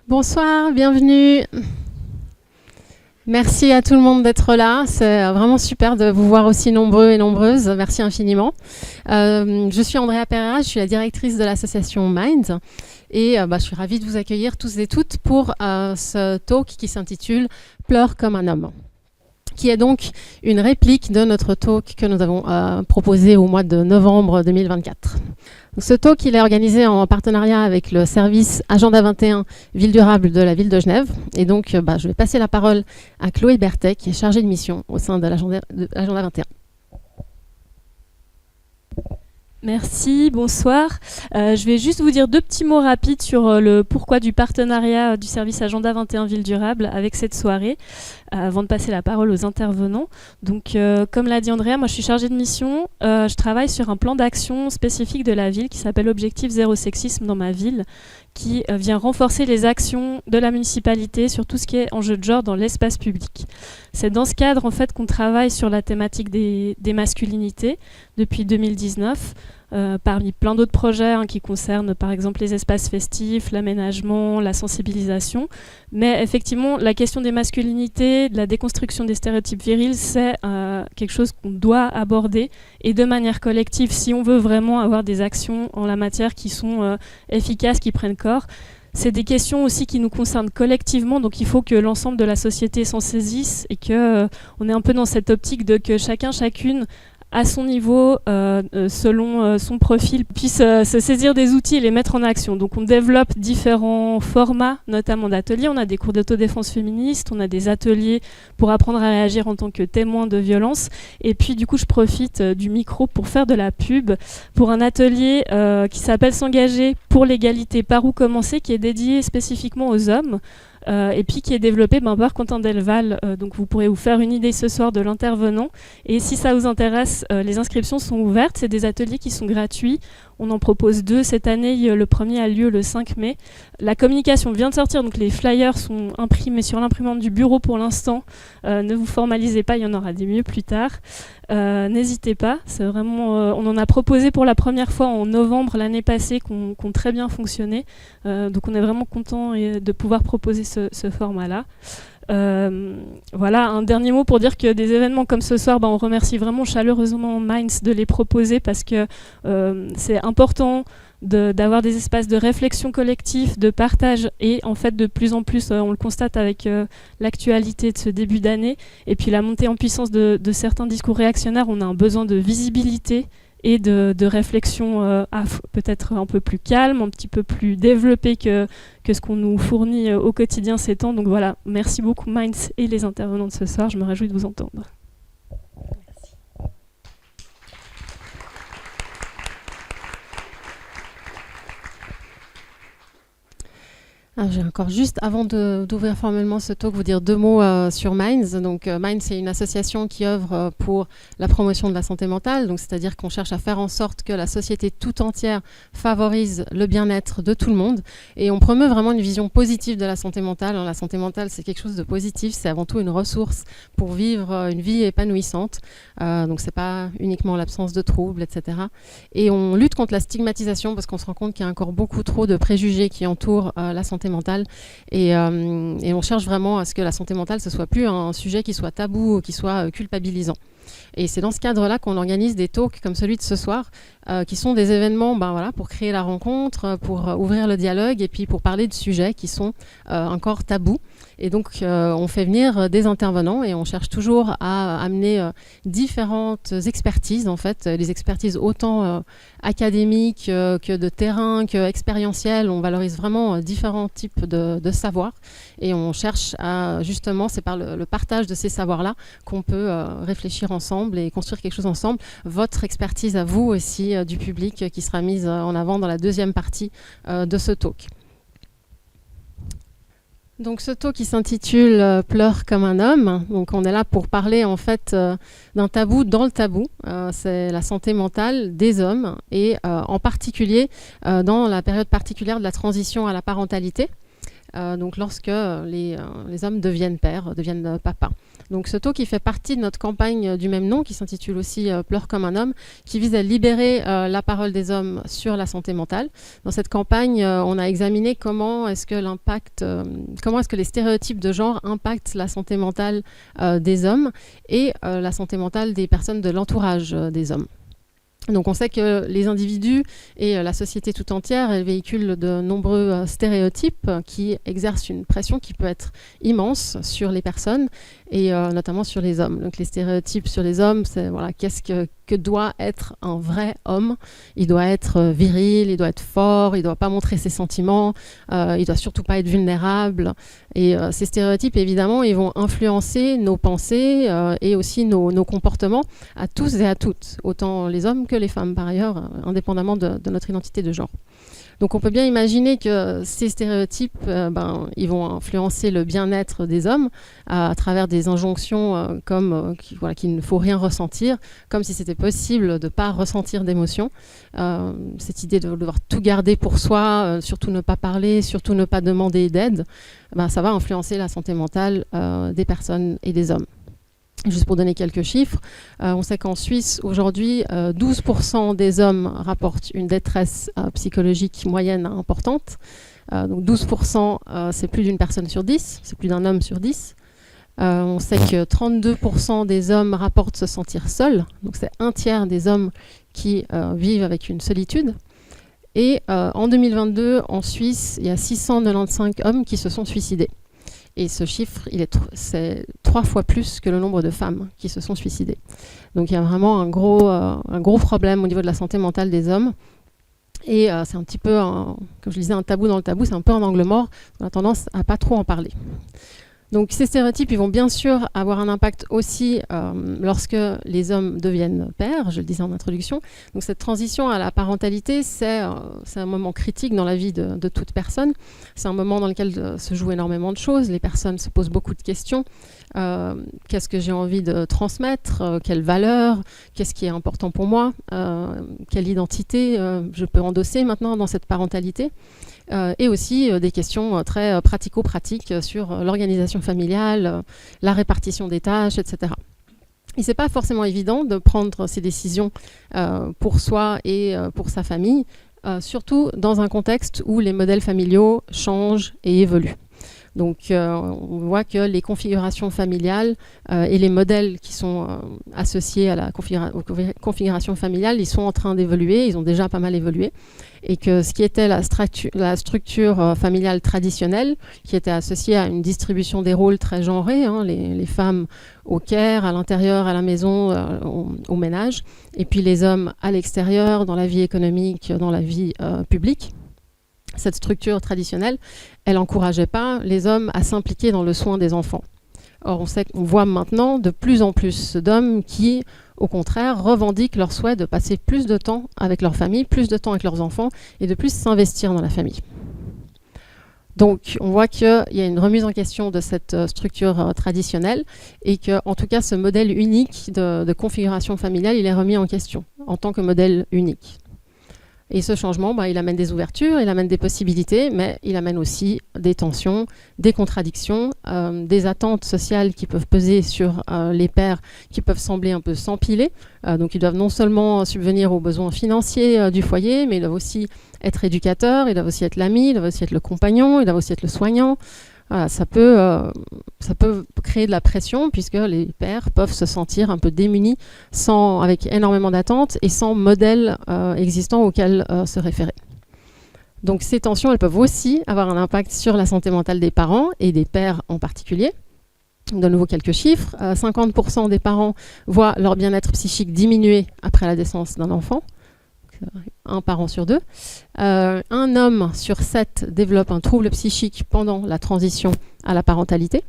Bonsoir, bienvenue. Merci à tout le monde d'être là. C'est vraiment super de vous voir aussi nombreux et nombreuses. Merci infiniment. Je suis Andrea Pereira, je suis la directrice de l'association Minds. Et je suis ravie de vous accueillir tous et toutes pour ce talk qui s'intitule « Pleure comme un homme », qui est donc une réplique de notre talk que nous avons proposé au mois de novembre 2024. Ce talk, il est organisé en partenariat avec le service Agenda 21 Ville Durable de la ville de Genève. Et donc, je vais passer la parole à Chloé Berthet, qui est chargée de mission au sein de l'Agenda 21. Merci, bonsoir. Je vais juste vous dire deux petits mots rapides sur le pourquoi du partenariat du service Agenda 21 Ville Durable avec cette soirée, avant de passer la parole aux intervenants. Donc, comme l'a dit Andrea, moi je suis chargée de mission. Je travaille sur un plan d'action spécifique de la ville qui s'appelle Objectif Zéro Sexisme dans ma ville, qui vient renforcer les actions de la municipalité sur tout ce qui est enjeu de genre dans l'espace public. C'est dans ce cadre en fait qu'on travaille sur la thématique des masculinités depuis 2019, parmi plein d'autres projets qui concernent par exemple les espaces festifs, l'aménagement, la sensibilisation. Mais effectivement, la question des masculinités, de la déconstruction des stéréotypes virils, c'est quelque chose qu'on doit aborder et de manière collective si on veut vraiment avoir des actions en la matière qui sont efficaces, qui prennent corps. C'est des questions aussi qui nous concernent collectivement, donc il faut que l'ensemble de la société s'en saisisse et qu'on est un peu dans cette optique de que chacun, chacune, à son niveau, selon son profil, puisse se saisir des outils et les mettre en action. Donc on développe différents formats, notamment d'ateliers. On a des cours d'autodéfense féministe, on a des ateliers pour apprendre à réagir en tant que témoin de violence. Et puis du coup, je profite du micro pour faire de la pub pour un atelier qui s'appelle S'engager pour l'égalité, par où commencer, qui est dédié spécifiquement aux hommes. Et puis qui est développé par Quentin Delval. Donc vous pourrez vous faire une idée ce soir de l'intervenant. Et si ça vous intéresse, les inscriptions sont ouvertes. C'est des ateliers qui sont gratuits. On en propose 2 cette année. Le premier a lieu le 5 mai. La communication vient de sortir, donc les flyers sont imprimés sur l'imprimante du bureau pour l'instant. Ne vous formalisez pas, il y en aura des mieux plus tard. N'hésitez pas, c'est vraiment, on en a proposé pour la première fois en novembre l'année passée, qui ont très bien fonctionné. Donc on est vraiment content de pouvoir proposer ce format-là. Voilà, un dernier mot pour dire que des événements comme ce soir, on remercie vraiment chaleureusement Minds de les proposer parce que c'est important d'avoir des espaces de réflexion collective, de partage et en fait de plus en plus, on le constate avec l'actualité de ce début d'année et puis la montée en puissance de certains discours réactionnaires, on a un besoin de visibilité et de réflexion peut-être un peu plus calme, un petit peu plus développée que ce qu'on nous fournit au quotidien ces temps. Donc voilà, merci beaucoup Minds et les intervenants de ce soir, je me réjouis de vous entendre. J'ai encore juste, avant d'ouvrir formellement ce talk, vous dire 2 mots sur Minds. Donc Minds, c'est une association qui œuvre pour la promotion de la santé mentale. Donc c'est-à-dire qu'on cherche à faire en sorte que la société tout entière favorise le bien-être de tout le monde. Et on promeut vraiment une vision positive de la santé mentale. La santé mentale, c'est quelque chose de positif. C'est avant tout une ressource pour vivre une vie épanouissante. Donc c'est pas uniquement l'absence de troubles, etc. Et on lutte contre la stigmatisation parce qu'on se rend compte qu'il y a encore beaucoup trop de préjugés qui entourent la santé mentale et on cherche vraiment à ce que la santé mentale ce soit plus un sujet qui soit tabou ou qui soit culpabilisant. Et c'est dans ce cadre-là qu'on organise des talks comme celui de ce soir, qui sont des événements pour créer la rencontre, pour ouvrir le dialogue et puis pour parler de sujets qui sont encore tabous. Et donc, on fait venir des intervenants et on cherche toujours à amener différentes expertises, en fait, les expertises autant académiques que de terrain, que expérientielles. On valorise vraiment différents types de savoirs et on cherche à, justement, c'est par le partage de ces savoirs-là qu'on peut réfléchir ensemble et construire quelque chose ensemble. Votre expertise à vous aussi, du public, qui sera mise en avant dans la deuxième partie de ce talk. Donc ce talk qui s'intitule « Pleure comme un homme ». Donc on est là pour parler en fait d'un tabou dans le tabou. C'est la santé mentale des hommes et en particulier dans la période particulière de la transition à la parentalité. donc lorsque les hommes deviennent pères, deviennent papas. Donc ce taux qui fait partie de notre campagne du même nom, qui s'intitule aussi Pleure comme un homme, qui vise à libérer la parole des hommes sur la santé mentale. Dans cette campagne, on a examiné comment est-ce que les stéréotypes de genre impactent la santé mentale des hommes et la santé mentale des personnes de l'entourage des hommes. Donc on sait que les individus et la société tout entière, elles véhiculent de nombreux stéréotypes qui exercent une pression qui peut être immense sur les personnes et notamment sur les hommes. Donc les stéréotypes sur les hommes, c'est qu'est-ce que doit être un vrai homme. Il doit être viril, il doit être fort, il ne doit pas montrer ses sentiments, il ne doit surtout pas être vulnérable. Et ces stéréotypes, évidemment, ils vont influencer nos pensées et aussi nos comportements à tous et à toutes, autant les hommes que les femmes par ailleurs, indépendamment de notre identité de genre. Donc on peut bien imaginer que ces stéréotypes, ils vont influencer le bien-être des hommes à travers des injonctions comme qu'il ne faut rien ressentir, comme si c'était possible de ne pas ressentir d'émotions. Cette idée de devoir tout garder pour soi, surtout ne pas parler, surtout ne pas demander d'aide, ça va influencer la santé mentale des personnes et des hommes. Juste pour donner quelques chiffres, on sait qu'en Suisse, aujourd'hui, 12% des hommes rapportent une détresse psychologique moyenne importante. Donc 12%, c'est plus d'une personne sur 10, c'est plus d'un homme sur 10. On sait que 32% des hommes rapportent se sentir seuls. Donc c'est un tiers des hommes qui vivent avec une solitude. Et en 2022, en Suisse, il y a 695 hommes qui se sont suicidés. Et ce chiffre, c'est 3 fois plus que le nombre de femmes qui se sont suicidées. Donc il y a vraiment un gros problème au niveau de la santé mentale des hommes. Et c'est un petit peu, comme je disais, un tabou dans le tabou, c'est un peu un angle mort. On a tendance à pas trop en parler. Donc ces stéréotypes, ils vont bien sûr avoir un impact aussi lorsque les hommes deviennent pères, je le disais en introduction. Donc cette transition à la parentalité, c'est un moment critique dans la vie de toute personne. C'est un moment dans lequel se jouent énormément de choses. Les personnes se posent beaucoup de questions. Qu'est-ce que j'ai envie de transmettre? Quelles valeurs? Qu'est-ce qui est important pour moi? Quelle identité je peux endosser maintenant dans cette parentalité? Et aussi des questions très pratico-pratiques sur l'organisation familiale, la répartition des tâches, etc. Et ce n'est pas forcément évident de prendre ces décisions pour soi et pour sa famille, surtout dans un contexte où les modèles familiaux changent et évoluent. Donc on voit que les configurations familiales et les modèles qui sont associés à la configuration familiale, ils sont en train d'évoluer, ils ont déjà pas mal évolué. Et que ce qui était la structure familiale traditionnelle, qui était associée à une distribution des rôles très genrés, les femmes au care, à l'intérieur, à la maison, au ménage, et puis les hommes à l'extérieur, dans la vie économique, dans la vie publique. Cette structure traditionnelle, elle n'encourageait pas les hommes à s'impliquer dans le soin des enfants. Or, on voit maintenant de plus en plus d'hommes qui, au contraire, revendiquent leur souhait de passer plus de temps avec leur famille, plus de temps avec leurs enfants et de plus s'investir dans la famille. Donc, on voit qu'il y a une remise en question de cette structure traditionnelle et que, en tout cas, ce modèle unique de configuration familiale, il est remis en question en tant que modèle unique. Et ce changement, il amène des ouvertures, il amène des possibilités, mais il amène aussi des tensions, des contradictions, des attentes sociales qui peuvent peser sur les pères, qui peuvent sembler un peu s'empiler. Donc ils doivent non seulement subvenir aux besoins financiers du foyer, mais ils doivent aussi être éducateurs, ils doivent aussi être l'ami, ils doivent aussi être le compagnon, ils doivent aussi être le soignant. Voilà, ça peut créer de la pression puisque les pères peuvent se sentir un peu démunis avec énormément d'attentes et sans modèle existant auquel se référer. Donc ces tensions, elles peuvent aussi avoir un impact sur la santé mentale des parents et des pères en particulier. De nouveau quelques chiffres, 50% des parents voient leur bien-être psychique diminuer après la naissance d'un enfant. Un parent sur 2. Un homme sur 7 développe un trouble psychique pendant la transition à la parentalité.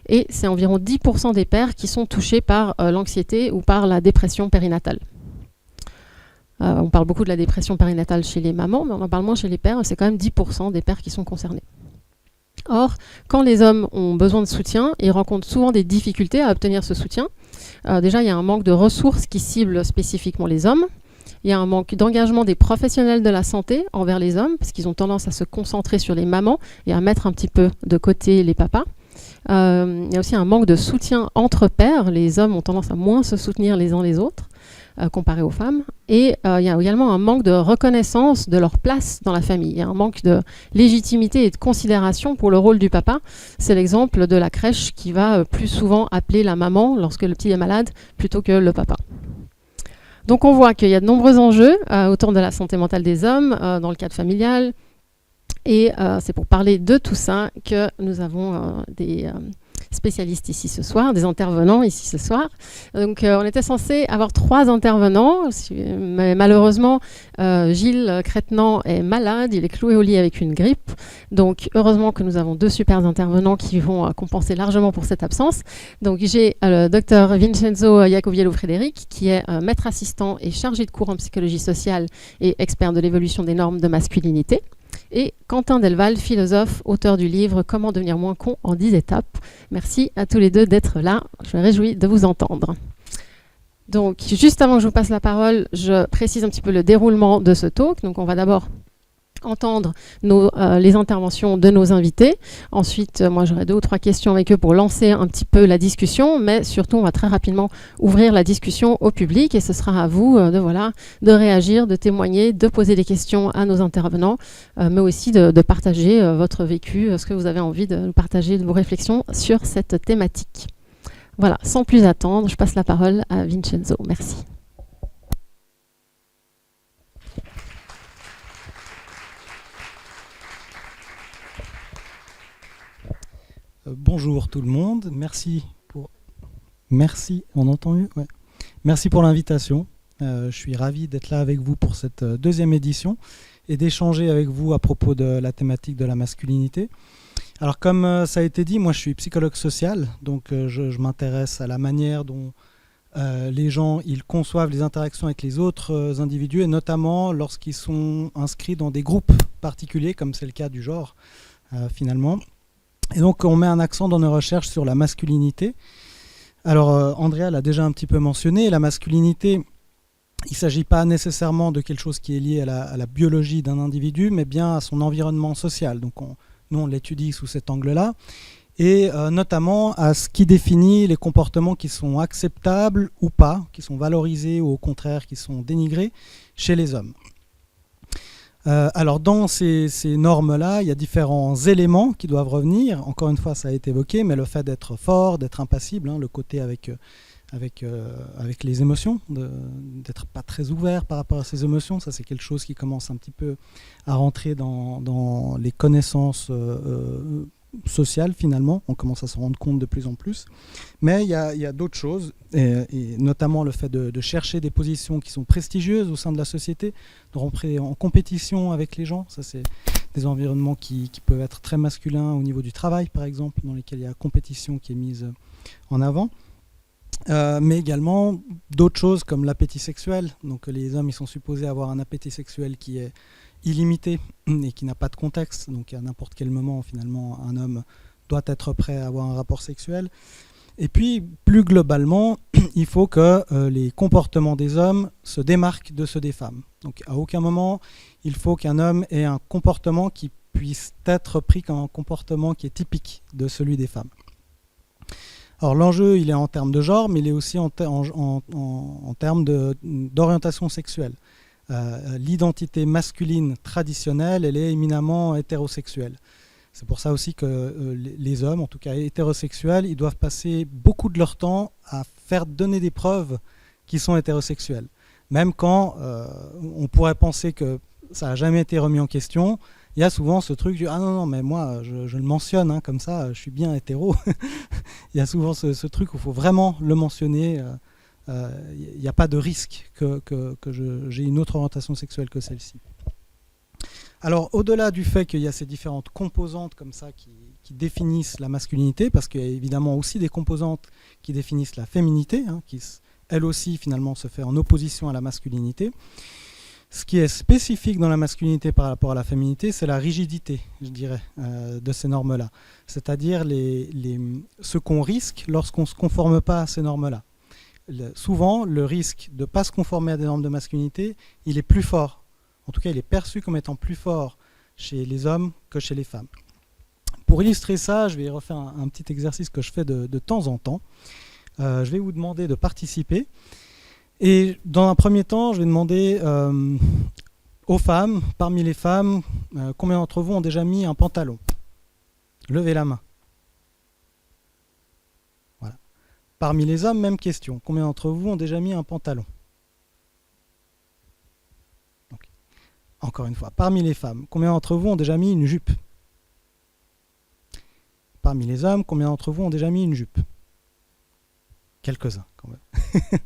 Et c'est environ 10% des pères qui sont touchés par l'anxiété ou par la dépression périnatale. On parle beaucoup de la dépression périnatale chez les mamans, mais on en parle moins chez les pères. C'est quand même 10% des pères qui sont concernés. Or, quand les hommes ont besoin de soutien, ils rencontrent souvent des difficultés à obtenir ce soutien. Déjà, il y a un manque de ressources qui ciblent spécifiquement les hommes. Il y a un manque d'engagement des professionnels de la santé envers les hommes, parce qu'ils ont tendance à se concentrer sur les mamans et à mettre un petit peu de côté les papas. Il y a aussi un manque de soutien entre pairs. Les hommes ont tendance à moins se soutenir les uns les autres, comparé aux femmes. Et il y a également un manque de reconnaissance de leur place dans la famille. Il y a un manque de légitimité et de considération pour le rôle du papa. C'est l'exemple de la crèche qui va plus souvent appeler la maman lorsque le petit est malade plutôt que le papa. Donc on voit qu'il y a de nombreux enjeux autour de la santé mentale des hommes dans le cadre familial. Et c'est pour parler de tout ça que nous avons des spécialistes ici ce soir, des intervenants ici ce soir. Donc on était censé avoir 3 intervenants, mais malheureusement Gilles Crétenant est malade, il est cloué au lit avec une grippe. Donc heureusement que nous avons 2 super intervenants qui vont compenser largement pour cette absence. Donc j'ai le docteur Vincenzo Iacoviello-Frédéric qui est maître assistant et chargé de cours en psychologie sociale et expert de l'évolution des normes de masculinité. Et Quentin Delval, philosophe, auteur du livre « Comment devenir moins con en 10 étapes ». Merci à tous les 2 d'être là. Je me réjouis de vous entendre. Donc, juste avant que je vous passe la parole, je précise un petit peu le déroulement de ce talk. Donc, on va d'abord entendre les interventions de nos invités. Ensuite, moi, j'aurai 2 ou 3 questions avec eux pour lancer un petit peu la discussion, mais surtout, on va très rapidement ouvrir la discussion au public et ce sera à vous de réagir, de témoigner, de poser des questions à nos intervenants, mais aussi de partager votre vécu, ce que vous avez envie de partager de vos réflexions sur cette thématique. Voilà, sans plus attendre, je passe la parole à Vincenzo. Merci. Bonjour tout le monde, merci, on entend mieux ? Ouais. Merci pour l'invitation. Je suis ravi d'être là avec vous pour cette 2e édition et d'échanger avec vous à propos de la thématique de la masculinité. Alors comme ça a été dit, moi je suis psychologue social, donc je m'intéresse à la manière dont les gens ils conçoivent les interactions avec les autres individus et notamment lorsqu'ils sont inscrits dans des groupes particuliers, comme c'est le cas du genre finalement. Et donc on met un accent dans nos recherches sur la masculinité. Alors Andrea l'a déjà un petit peu mentionné, la masculinité, il ne s'agit pas nécessairement de quelque chose qui est lié à la biologie d'un individu, mais bien à son environnement social. Donc nous on l'étudie sous cet angle-là, et notamment à ce qui définit les comportements qui sont acceptables ou pas, qui sont valorisés ou au contraire qui sont dénigrés chez les hommes. Alors dans ces normes-là, il y a différents éléments qui doivent revenir. Encore une fois, ça a été évoqué, mais le fait d'être fort, d'être impassible, le côté avec les émotions, d'être pas très ouvert par rapport à ses émotions, ça c'est quelque chose qui commence un petit peu à rentrer dans les connaissances sociales finalement. On commence à s'en rendre compte de plus en plus. Mais il y a d'autres choses, et notamment le fait de chercher des positions qui sont prestigieuses au sein de la société, de rentrer en compétition avec les gens. Ça, c'est des environnements qui peuvent être très masculins au niveau du travail, par exemple, dans lesquels il y a compétition qui est mise en avant. Mais également d'autres choses comme l'appétit sexuel. Donc les hommes ils sont supposés avoir un appétit sexuel qui est illimité et qui n'a pas de contexte. Donc à n'importe quel moment, finalement, un homme doit être prêt à avoir un rapport sexuel. Et puis, plus globalement, il faut que les comportements des hommes se démarquent de ceux des femmes. Donc à aucun moment, il faut qu'un homme ait un comportement qui puisse être pris comme un comportement qui est typique de celui des femmes. Alors l'enjeu, il est en termes de genre, mais il est aussi en termes d'orientation sexuelle. L'identité masculine traditionnelle, elle est éminemment hétérosexuelle. C'est pour ça aussi que les hommes, en tout cas hétérosexuels, ils doivent passer beaucoup de leur temps à faire donner des preuves qu'ils sont hétérosexuels. Même quand on pourrait penser que ça n'a jamais été remis en question, il y a souvent ce truc du « Ah non, mais moi, je le mentionne, comme ça, je suis bien hétéro ». Il y a souvent ce truc où il faut vraiment le mentionner. Il n'y a pas de risque que j'ai une autre orientation sexuelle que celle-ci. Alors, au-delà du fait qu'il y a ces différentes composantes comme ça qui définissent la masculinité, parce qu'il y a évidemment aussi des composantes qui définissent la féminité, qui, elle aussi, finalement, se fait en opposition à la masculinité. Ce qui est spécifique dans la masculinité par rapport à la féminité, c'est la rigidité, je dirais, de ces normes-là. C'est-à-dire ce qu'on risque lorsqu'on ne se conforme pas à ces normes-là. souvent, le risque de ne pas se conformer à des normes de masculinité, il est plus fort. En tout cas, il est perçu comme étant plus fort chez les hommes que chez les femmes. Pour illustrer ça, je vais refaire un petit exercice que je fais de temps en temps. Je vais vous demander de participer. Et dans un premier temps, je vais demander aux femmes, parmi les femmes, combien d'entre vous ont déjà mis un pantalon? Levez la main. Voilà. Parmi les hommes, même question. Combien d'entre vous ont déjà mis un pantalon? Donc, encore une fois, parmi les femmes, combien d'entre vous ont déjà mis une jupe? Parmi les hommes, combien d'entre vous ont déjà mis une jupe? Quelques-uns, quand même.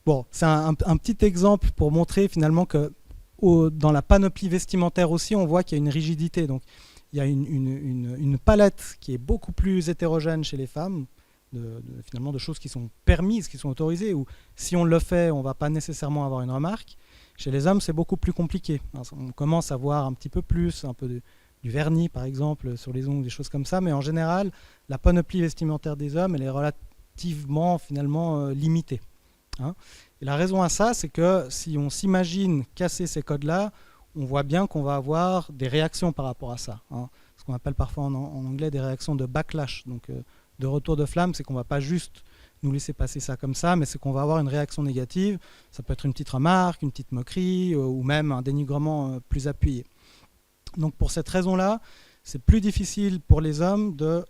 Bon, c'est un petit exemple pour montrer finalement que dans la panoplie vestimentaire aussi, on voit qu'il y a une rigidité. Donc, il y a une palette qui est beaucoup plus hétérogène chez les femmes, finalement de choses qui sont permises, qui sont autorisées, ou si on le fait, on ne va pas nécessairement avoir une remarque. Chez les hommes, c'est beaucoup plus compliqué. On commence à voir un petit peu plus, un peu du vernis par exemple, sur les ongles, des choses comme ça, mais en général, la panoplie vestimentaire des hommes, elle est relativement finalement limitée. Et la raison à ça, c'est que si on s'imagine casser ces codes-là, on voit bien qu'on va avoir des réactions par rapport à ça. Ce qu'on appelle parfois en anglais des réactions de backlash, donc de retour de flamme, c'est qu'on ne va pas juste nous laisser passer ça comme ça, mais c'est qu'on va avoir une réaction négative. Ça peut être une petite remarque, une petite moquerie, ou même un dénigrement plus appuyé. Donc pour cette raison-là, c'est plus difficile pour les hommes de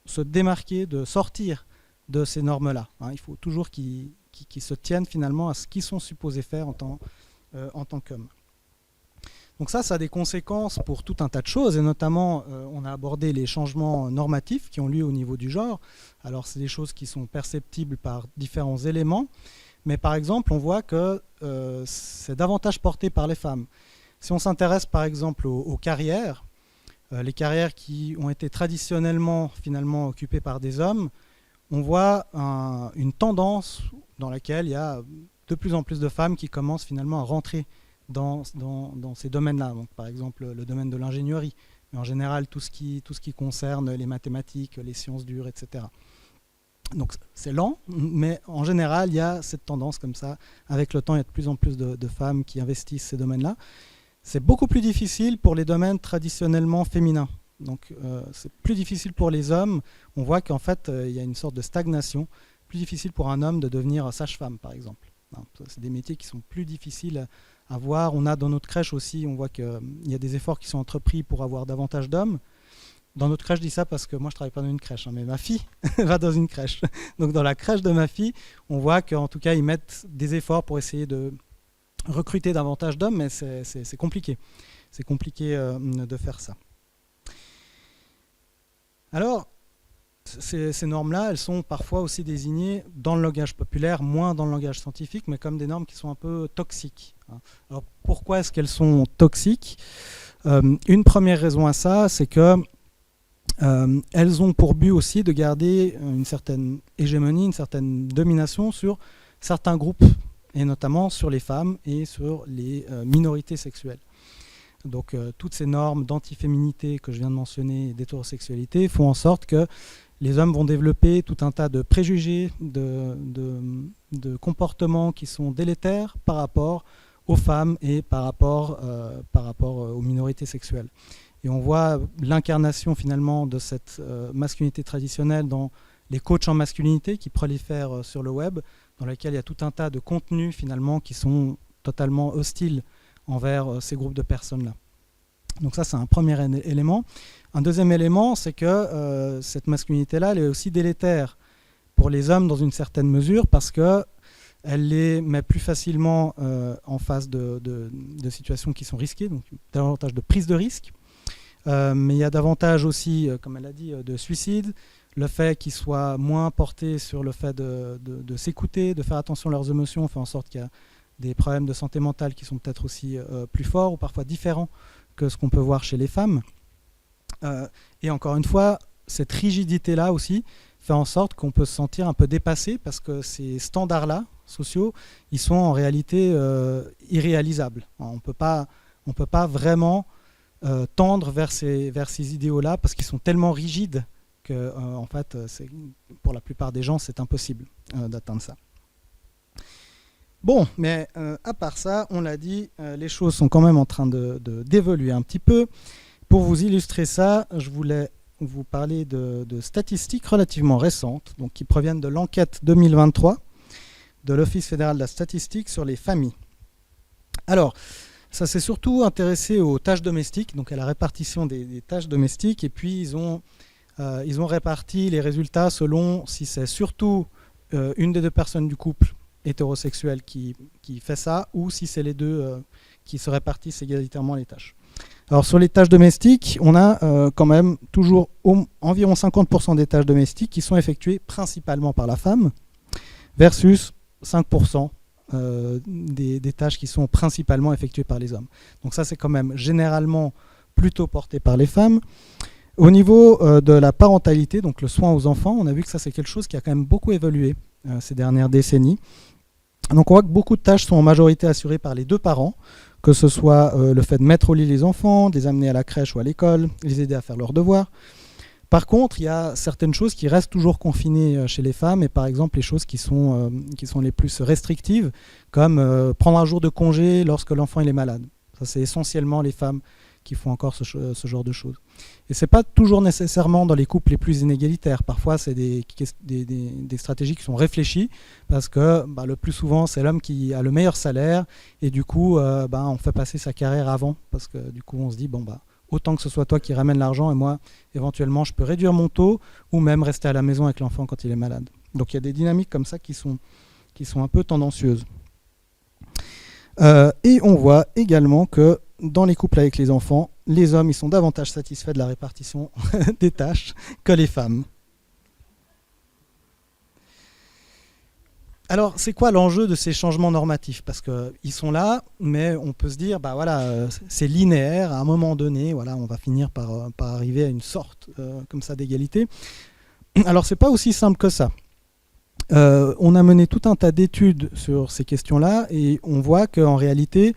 se démarquer, de sortir de ces normes-là. Il faut toujours qu'ils se tiennent finalement à ce qu'ils sont supposés faire en tant qu'hommes. Donc ça a des conséquences pour tout un tas de choses, et notamment, on a abordé les changements normatifs qui ont lieu au niveau du genre. Alors c'est des choses qui sont perceptibles par différents éléments, mais par exemple, on voit que c'est davantage porté par les femmes. Si on s'intéresse par exemple aux carrières, les carrières qui ont été traditionnellement finalement occupées par des hommes, on voit une tendance dans laquelle il y a de plus en plus de femmes qui commencent finalement à rentrer dans ces domaines-là. Donc, par exemple, le domaine de l'ingénierie, mais en général tout ce qui concerne les mathématiques, les sciences dures, etc. Donc c'est lent, mais en général, il y a cette tendance comme ça. Avec le temps, il y a de plus en plus de femmes qui investissent ces domaines-là. C'est beaucoup plus difficile pour les domaines traditionnellement féminins. Donc c'est plus difficile pour les hommes. On voit qu'en fait, il y a une sorte de stagnation. Plus difficile pour un homme de devenir sage-femme, par exemple. C'est des métiers qui sont plus difficiles à voir. On a dans notre crèche aussi, on voit qu'il y a des efforts qui sont entrepris pour avoir davantage d'hommes. Dans notre crèche, je dis ça parce que moi, je ne travaille pas dans une crèche, mais ma fille va dans une crèche. Donc dans la crèche de ma fille, on voit qu'en tout cas, ils mettent des efforts pour essayer de recruter davantage d'hommes, mais c'est compliqué. C'est compliqué de faire ça. Alors, ces normes-là, elles sont parfois aussi désignées dans le langage populaire, moins dans le langage scientifique, mais comme des normes qui sont un peu toxiques. Alors, pourquoi est-ce qu'elles sont toxiques ? Une première raison à ça, c'est que elles ont pour but aussi de garder une certaine hégémonie, une certaine domination sur certains groupes, et notamment sur les femmes et sur les minorités sexuelles. Donc toutes ces normes d'antiféminité que je viens de mentionner, d'hétérosexualité, font en sorte que les hommes vont développer tout un tas de préjugés, de comportements qui sont délétères par rapport aux femmes et par rapport aux minorités sexuelles. Et on voit l'incarnation finalement de cette masculinité traditionnelle dans les coachs en masculinité qui prolifèrent sur le web, dans lesquels il y a tout un tas de contenus finalement qui sont totalement hostiles envers ces groupes de personnes-là. Donc ça, c'est un premier élément. Un deuxième élément, c'est que cette masculinité-là, elle est aussi délétère pour les hommes dans une certaine mesure, parce qu'elle les met plus facilement en face de situations qui sont risquées, donc davantage de prise de risque. Mais il y a davantage aussi, comme elle a dit, de suicide, le fait qu'ils soient moins portés sur le fait de s'écouter, de faire attention à leurs émotions, fait en sorte qu'il y a des problèmes de santé mentale qui sont peut-être aussi plus forts ou parfois différents que ce qu'on peut voir chez les femmes. Et encore une fois, cette rigidité-là aussi fait en sorte qu'on peut se sentir un peu dépassé, parce que ces standards-là sociaux, ils sont en réalité irréalisables. On ne peut pas vraiment tendre vers ces idéaux-là, parce qu'ils sont tellement rigides que en fait, pour la plupart des gens, c'est impossible d'atteindre ça. Bon, mais à part ça, on l'a dit, les choses sont quand même en train d'évoluer un petit peu. Pour vous illustrer ça, je voulais vous parler de statistiques relativement récentes, donc qui proviennent de l'enquête 2023 de l'Office fédéral de la statistique sur les familles. Alors, ça s'est surtout intéressé aux tâches domestiques, donc à la répartition des tâches domestiques, et puis ils ont réparti les résultats selon si c'est surtout une des deux personnes du couple hétérosexuel qui fait ça, ou si c'est les deux qui se répartissent égalitairement les tâches. Alors sur les tâches domestiques, on a quand même toujours environ 50% des tâches domestiques qui sont effectuées principalement par la femme, versus 5% des tâches qui sont principalement effectuées par les hommes. Donc ça, c'est quand même généralement plutôt porté par les femmes. Au niveau de la parentalité, donc le soin aux enfants, on a vu que ça, c'est quelque chose qui a quand même beaucoup évolué ces dernières décennies. Donc on voit que beaucoup de tâches sont en majorité assurées par les deux parents, que ce soit le fait de mettre au lit les enfants, de les amener à la crèche ou à l'école, les aider à faire leurs devoirs. Par contre, il y a certaines choses qui restent toujours confinées chez les femmes, et par exemple les choses qui sont les plus restrictives, comme prendre un jour de congé lorsque l'enfant il est malade. Ça, c'est essentiellement les femmes qui font encore ce genre de choses. Et ce n'est pas toujours nécessairement dans les couples les plus inégalitaires. Parfois, c'est des stratégies qui sont réfléchies, parce que le plus souvent, c'est l'homme qui a le meilleur salaire, et du coup, on fait passer sa carrière avant, parce que du coup, on se dit, autant que ce soit toi qui ramène l'argent, et moi, éventuellement, je peux réduire mon taux, ou même rester à la maison avec l'enfant quand il est malade. Donc il y a des dynamiques comme ça qui sont un peu tendancieuses. Et on voit également que dans les couples avec les enfants, les hommes ils sont davantage satisfaits de la répartition des tâches que les femmes. Alors, c'est quoi l'enjeu de ces changements normatifs? Parce qu'ils sont là, mais on peut se dire, c'est linéaire, à un moment donné, on va finir par arriver à une sorte comme ça d'égalité. Alors, c'est pas aussi simple que ça. On a mené tout un tas d'études sur ces questions-là, et on voit qu'en réalité,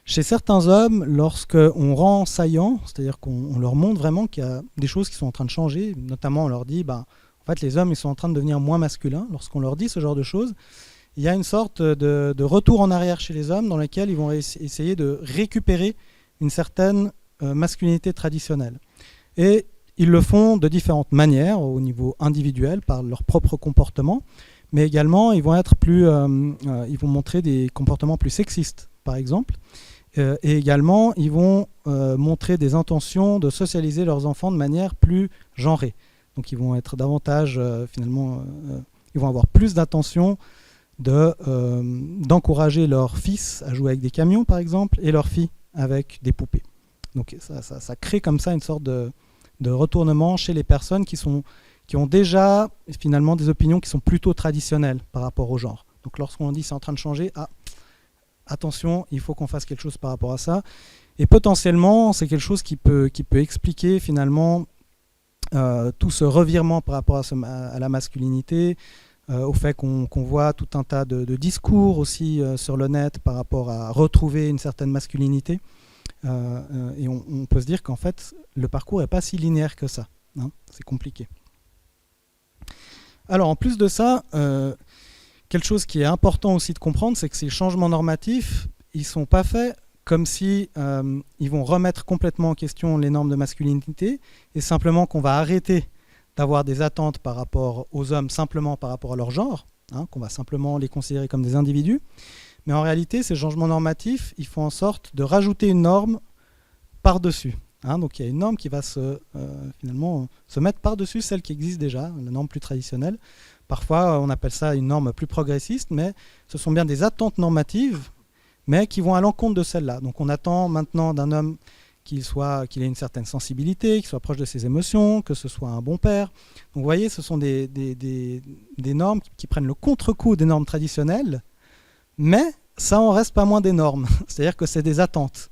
chez certains hommes, lorsqu'on rend saillant, c'est-à-dire qu'on leur montre vraiment qu'il y a des choses qui sont en train de changer, notamment on leur dit, en fait, les hommes ils sont en train de devenir moins masculins. Lorsqu'on leur dit ce genre de choses, il y a une sorte de retour en arrière chez les hommes dans lequel ils vont essayer de récupérer une certaine masculinité traditionnelle. Et ils le font de différentes manières, au niveau individuel, par leur propre comportement, mais également ils vont montrer des comportements plus sexistes, par exemple. Et également, ils vont montrer des intentions de socialiser leurs enfants de manière plus genrée. Donc ils vont être davantage, ils vont avoir plus d'intention d'encourager leurs fils à jouer avec des camions, par exemple, et leurs filles avec des poupées. Donc ça crée comme ça une sorte de retournement chez les personnes qui ont déjà finalement des opinions qui sont plutôt traditionnelles par rapport au genre. Donc lorsqu'on dit c'est en train de changer, attention, il faut qu'on fasse quelque chose par rapport à ça. Et potentiellement, c'est quelque chose qui peut expliquer finalement tout ce revirement par rapport à la masculinité, au fait qu'on voit tout un tas de discours aussi sur le net par rapport à retrouver une certaine masculinité. Et on peut se dire qu'en fait, le parcours n'est pas si linéaire que ça. C'est compliqué. Alors, en plus de ça, quelque chose qui est important aussi de comprendre, c'est que ces changements normatifs, ils ne sont pas faits comme si ils vont remettre complètement en question les normes de masculinité, et simplement qu'on va arrêter d'avoir des attentes par rapport aux hommes simplement par rapport à leur genre, qu'on va simplement les considérer comme des individus. Mais en réalité, ces changements normatifs, ils font en sorte de rajouter une norme par-dessus. Donc il y a une norme qui va finalement se mettre par-dessus celle qui existe déjà, la norme plus traditionnelle. Parfois, on appelle ça une norme plus progressiste, mais ce sont bien des attentes normatives, mais qui vont à l'encontre de celle-là. Donc on attend maintenant d'un homme qu'il ait une certaine sensibilité, qu'il soit proche de ses émotions, que ce soit un bon père. Donc vous voyez, ce sont des normes qui prennent le contre-coup des normes traditionnelles, mais ça en reste pas moins des normes. C'est-à-dire que c'est des attentes.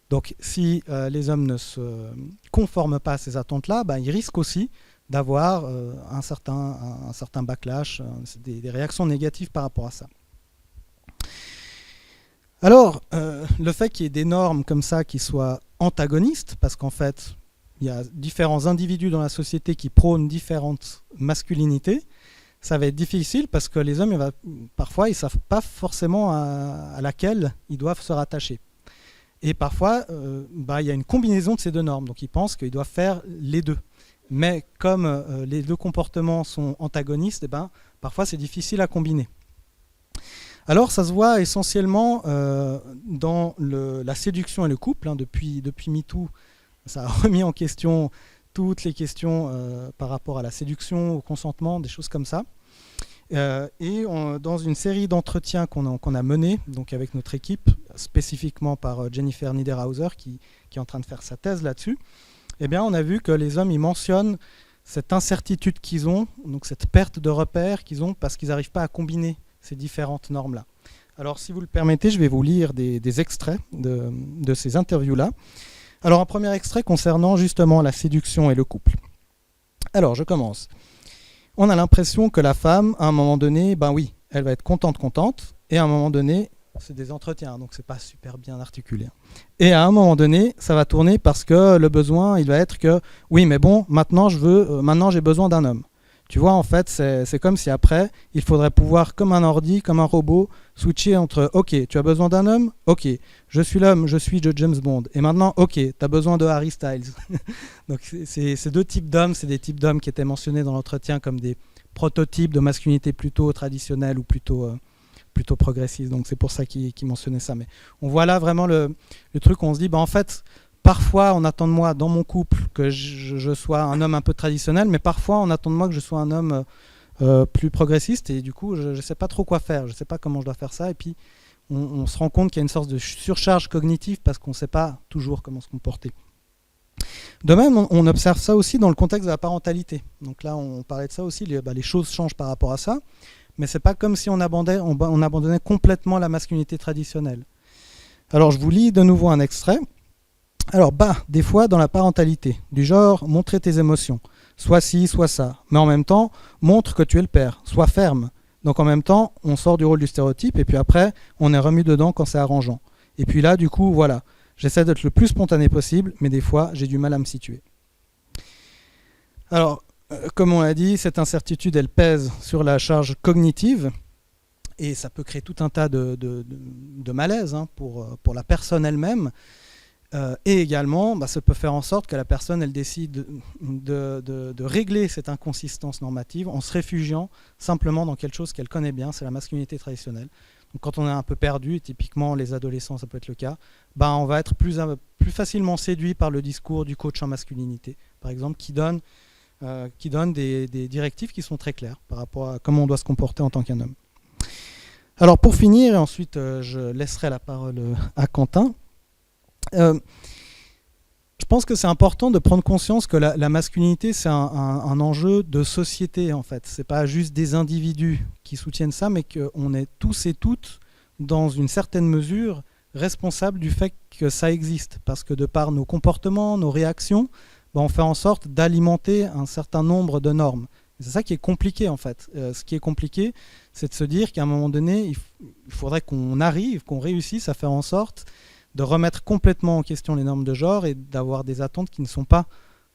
Donc si les hommes ne se conforment pas à ces attentes-là, ils risquent aussi d'avoir un certain backlash, des réactions négatives par rapport à ça. Alors, le fait qu'il y ait des normes comme ça qui soient antagonistes, parce qu'en fait, il y a différents individus dans la société qui prônent différentes masculinités, ça va être difficile parce que les hommes, parfois, ils ne savent pas forcément à laquelle ils doivent se rattacher. Et parfois, il y a une combinaison de ces deux normes. Donc, ils pensent qu'ils doivent faire les deux. Mais comme les deux comportements sont antagonistes, parfois, c'est difficile à combiner. Alors, ça se voit essentiellement dans la séduction et le couple. Depuis MeToo, ça a remis en question toutes les questions par rapport à la séduction, au consentement, des choses comme ça. Dans une série d'entretiens qu'on a menés, donc avec notre équipe, spécifiquement par Jennifer Niederhauser, qui est en train de faire sa thèse là-dessus, on a vu que les hommes, ils mentionnent cette incertitude qu'ils ont, donc cette perte de repères qu'ils ont parce qu'ils n'arrivent pas à combiner ces différentes normes-là. Alors, si vous le permettez, je vais vous lire des extraits de ces interviews-là. Alors, un premier extrait concernant justement la séduction et le couple. Alors, je commence. On a l'impression que la femme, à un moment donné, elle va être contente, et à un moment donné, c'est des entretiens, donc c'est pas super bien articulé. Et à un moment donné, ça va tourner parce que le besoin, il va être que, oui, mais bon, maintenant j'ai besoin d'un homme. Tu vois, en fait, c'est comme si après, il faudrait pouvoir, comme un ordi, comme un robot, switcher entre « Ok, tu as besoin d'un homme ? Ok, je suis l'homme, je suis de James Bond. Et maintenant, ok, tu as besoin de Harry Styles. » Donc, ces deux types d'hommes, c'est des types d'hommes qui étaient mentionnés dans l'entretien comme des prototypes de masculinité plutôt traditionnelle ou plutôt progressiste. Donc, c'est pour ça qu'ils mentionnaient ça. Mais on voit là vraiment le truc où on se dit, en fait, parfois, on attend de moi, dans mon couple, que je sois un homme un peu traditionnel, mais parfois, on attend de moi que je sois un homme plus progressiste, et du coup, je ne sais pas trop quoi faire, je ne sais pas comment je dois faire ça, et puis on se rend compte qu'il y a une sorte de surcharge cognitive parce qu'on ne sait pas toujours comment se comporter. De même, on observe ça aussi dans le contexte de la parentalité. Donc là, on parlait de ça aussi, les choses changent par rapport à ça, mais ce n'est pas comme si on abandonnait complètement la masculinité traditionnelle. Alors, je vous lis de nouveau un extrait. Alors, des fois, dans la parentalité, du genre, montrer tes émotions, soit ci, soit ça, mais en même temps, montre que tu es le père, sois ferme. Donc en même temps, on sort du rôle du stéréotype, et puis après, on est remis dedans quand c'est arrangeant. Et puis là, du coup, voilà, j'essaie d'être le plus spontané possible, mais des fois, j'ai du mal à me situer. Alors, comme on l'a dit, cette incertitude, elle pèse sur la charge cognitive, et ça peut créer tout un tas de malaise pour la personne elle-même. Et également, ça peut faire en sorte que la personne, elle décide de régler cette inconsistance normative en se réfugiant simplement dans quelque chose qu'elle connaît bien, c'est la masculinité traditionnelle. Donc quand on est un peu perdu, typiquement les adolescents, ça peut être le cas, on va être plus facilement séduit par le discours du coach en masculinité, par exemple, qui donne des directives qui sont très claires par rapport à comment on doit se comporter en tant qu'un homme. Alors pour finir, et ensuite je laisserai la parole à Quentin, je pense que c'est important de prendre conscience que la masculinité, c'est un enjeu de société, en fait. Ce n'est pas juste des individus qui soutiennent ça, mais qu'on est tous et toutes, dans une certaine mesure, responsables du fait que ça existe. Parce que de par nos comportements, nos réactions, on fait en sorte d'alimenter un certain nombre de normes. C'est ça qui est compliqué, en fait. Ce qui est compliqué, c'est de se dire qu'à un moment donné, il faudrait qu'on réussisse à faire en sorte de remettre complètement en question les normes de genre et d'avoir des attentes qui ne sont pas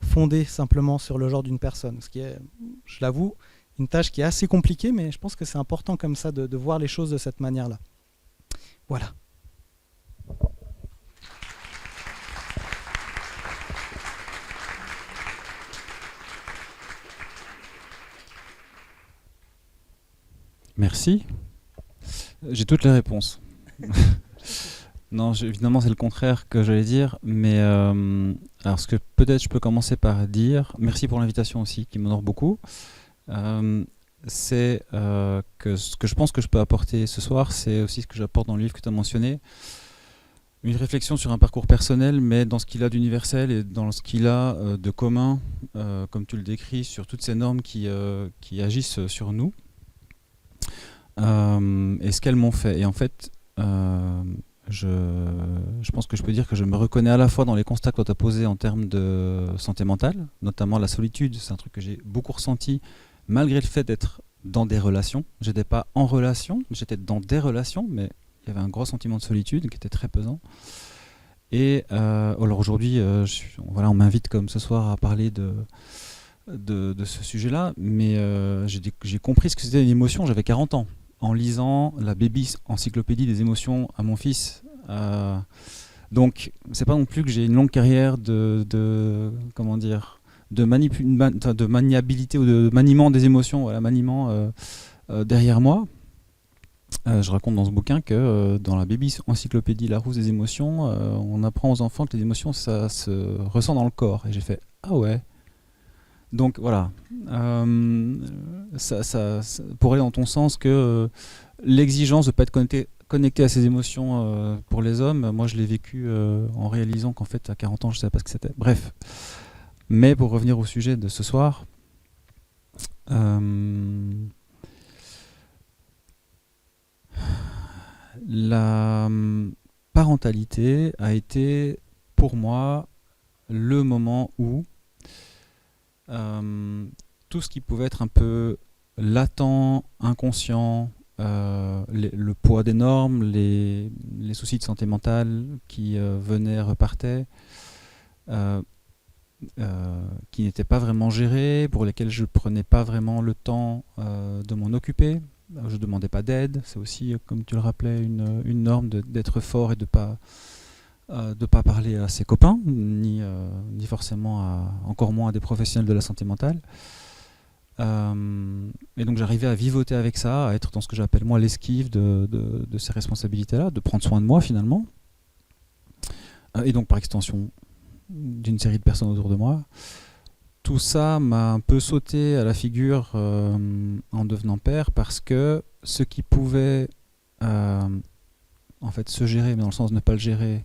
fondées simplement sur le genre d'une personne. Ce qui est, je l'avoue, une tâche qui est assez compliquée, mais je pense que c'est important comme ça de voir les choses de cette manière-là. Voilà. Merci. J'ai toutes les réponses. Non, évidemment, c'est le contraire que j'allais dire, mais alors ce que peut-être je peux commencer par dire, merci pour l'invitation aussi, qui m'honore beaucoup, c'est que ce que je pense que je peux apporter ce soir, c'est aussi ce que j'apporte dans le livre que tu as mentionné, une réflexion sur un parcours personnel, mais dans ce qu'il a d'universel et dans ce qu'il a de commun, comme tu le décris, sur toutes ces normes qui agissent sur nous, et ce qu'elles m'ont fait. Et en fait, je pense que je peux dire que je me reconnais à la fois dans les constats que tu as posés en termes de santé mentale, notamment la solitude, c'est un truc que j'ai beaucoup ressenti malgré le fait d'être dans des relations. Je n'étais pas en relation, j'étais dans des relations, mais il y avait un gros sentiment de solitude qui était très pesant. Et alors aujourd'hui, on m'invite comme ce soir à parler de ce sujet-là, mais j'ai compris ce que c'était une émotion, j'avais 40 ans, en lisant la Baby Encyclopédie des émotions à mon fils. Donc, c'est pas non plus que j'ai une longue carrière comment dire, de maniabilité ou de maniement des émotions, voilà, maniement derrière moi. Je raconte dans ce bouquin que dans la Baby Encyclopédie Larousse des émotions, on apprend aux enfants que les émotions, ça se ressent dans le corps. Et j'ai fait « Ah ouais ». Donc voilà, pour aller dans ton sens que l'exigence de ne pas être connecté à ses émotions pour les hommes, moi je l'ai vécu en réalisant qu'en fait à 40 ans je ne savais pas ce que c'était. Bref, mais pour revenir au sujet de ce soir, la parentalité a été pour moi le moment où tout ce qui pouvait être un peu latent, inconscient, le poids des normes, les soucis de santé mentale qui venaient, repartaient, qui n'étaient pas vraiment gérés, pour lesquels je ne prenais pas vraiment le temps de m'en occuper. Je ne demandais pas d'aide. C'est aussi, comme tu le rappelais, une norme d'être fort et de ne pas parler à ses copains, ni forcément encore moins à des professionnels de la santé mentale. Et donc j'arrivais à vivoter avec ça, à être dans ce que j'appelle moi l'esquive de ces responsabilités-là, de prendre soin de moi finalement, et donc par extension d'une série de personnes autour de moi. Tout ça m'a un peu sauté à la figure en devenant père, parce que ce qui pouvait en fait se gérer, mais dans le sens de ne pas le gérer,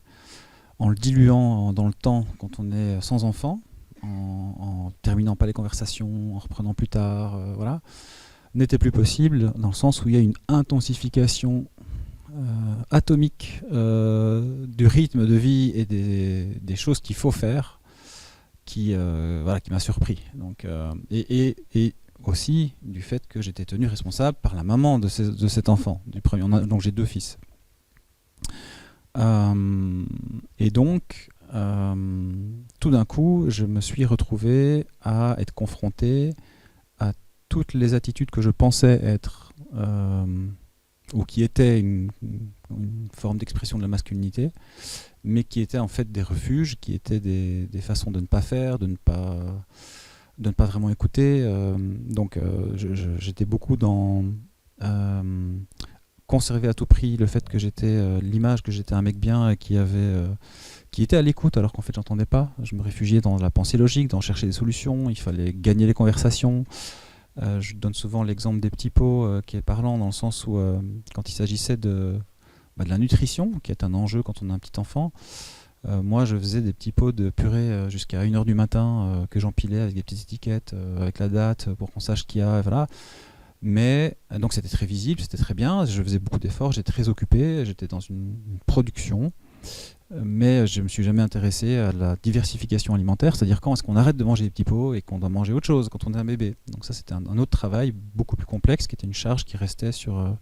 en le diluant dans le temps quand on est sans enfant, en terminant pas les conversations, en reprenant plus tard, voilà, n'était plus possible, dans le sens où il y a une intensification atomique du rythme de vie et des choses qu'il faut faire, qui m'a surpris. Donc, et aussi du fait que j'étais tenu responsable par la maman de cet enfant, du premier. Donc j'ai 2 fils. Et donc, tout d'un coup, je me suis retrouvé à être confronté à toutes les attitudes que je pensais être, ou qui étaient une forme d'expression de la masculinité, mais qui étaient en fait des refuges, qui étaient des façons de ne pas faire, de ne pas vraiment écouter. Donc j'étais beaucoup dans conserver à tout prix le fait que j'étais l'image que j'étais un mec bien et qui était à l'écoute alors qu'en fait j'entendais pas. Je me réfugiais dans la pensée logique, dans chercher des solutions, il fallait gagner les conversations. Je donne souvent l'exemple des petits pots qui est parlant, dans le sens où quand il s'agissait de la nutrition, qui est un enjeu quand on a un petit enfant, moi je faisais des petits pots de purée jusqu'à 1h du matin que j'empilais avec des petites étiquettes, avec la date pour qu'on sache qu'il y a, voilà. Mais donc c'était très visible, c'était très bien, je faisais beaucoup d'efforts, j'étais très occupé, j'étais dans une production, mais je ne me suis jamais intéressé à la diversification alimentaire, c'est-à-dire quand est-ce qu'on arrête de manger des petits pots et qu'on doit manger autre chose quand on est un bébé. Donc ça c'était un autre travail beaucoup plus complexe, qui était une charge qui restait sur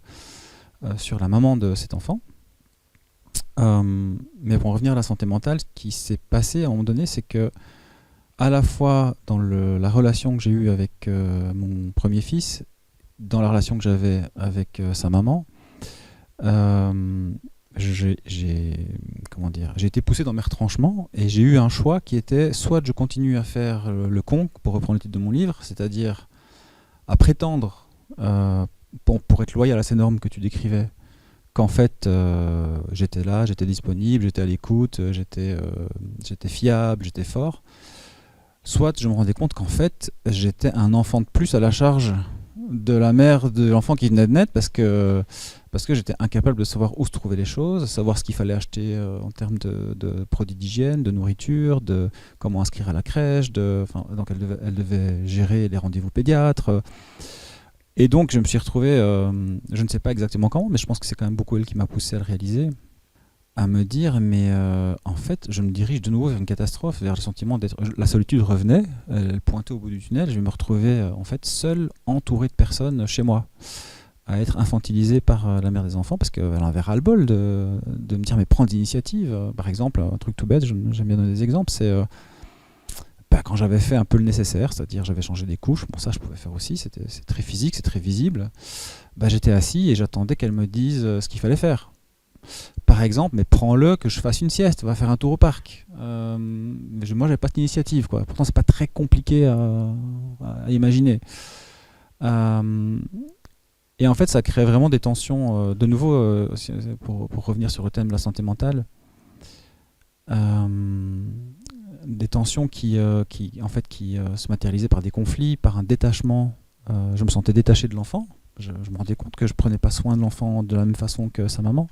la maman de cet enfant. Mais pour en revenir à la santé mentale, ce qui s'est passé à un moment donné, c'est que à la fois dans la relation que j'ai eue avec mon premier fils, dans la relation que j'avais avec sa maman, j'ai été poussé dans mes retranchements, et j'ai eu un choix qui était soit je continue à faire le con, pour reprendre le titre de mon livre, c'est-à-dire à prétendre pour être loyal à ces normes que tu décrivais, qu'en fait j'étais là, j'étais disponible, j'étais à l'écoute, j'étais fiable, j'étais fort, soit je me rendais compte qu'en fait j'étais un enfant de plus à la charge de la mère de l'enfant qui venait de naître, parce que j'étais incapable de savoir où se trouvaient les choses, savoir ce qu'il fallait acheter en termes de produits d'hygiène, de nourriture, de comment inscrire à la crèche, donc elle devait gérer les rendez-vous pédiatres. Et donc je me suis retrouvé, je ne sais pas exactement comment, mais je pense que c'est quand même beaucoup elle qui m'a poussé à le réaliser, à me dire, mais en fait je me dirige de nouveau vers une catastrophe, vers le sentiment d'être... La solitude revenait, elle pointait au bout du tunnel, je me retrouvais en fait seul, entouré de personnes chez moi, à être infantilisé par la mère des enfants, parce qu'elle avait ras-le-bol de me dire, mais prends des initiatives. Par exemple, un truc tout bête, j'aime bien donner des exemples, c'est quand j'avais fait un peu le nécessaire, c'est-à-dire j'avais changé des couches, bon ça je pouvais faire aussi, c'est très physique, c'est très visible, j'étais assis et j'attendais qu'elle me dise ce qu'il fallait faire. Par exemple, mais prends-le que je fasse une sieste, va faire un tour au parc. Moi j'avais pas d'initiative, quoi. Pourtant c'est pas très compliqué à imaginer. Et en fait ça crée vraiment des tensions, de nouveau, pour revenir sur le thème de la santé mentale, des tensions qui se matérialisaient par des conflits, par un détachement. Je me sentais détaché de l'enfant. Je me rendais compte que je prenais pas soin de l'enfant de la même façon que sa maman.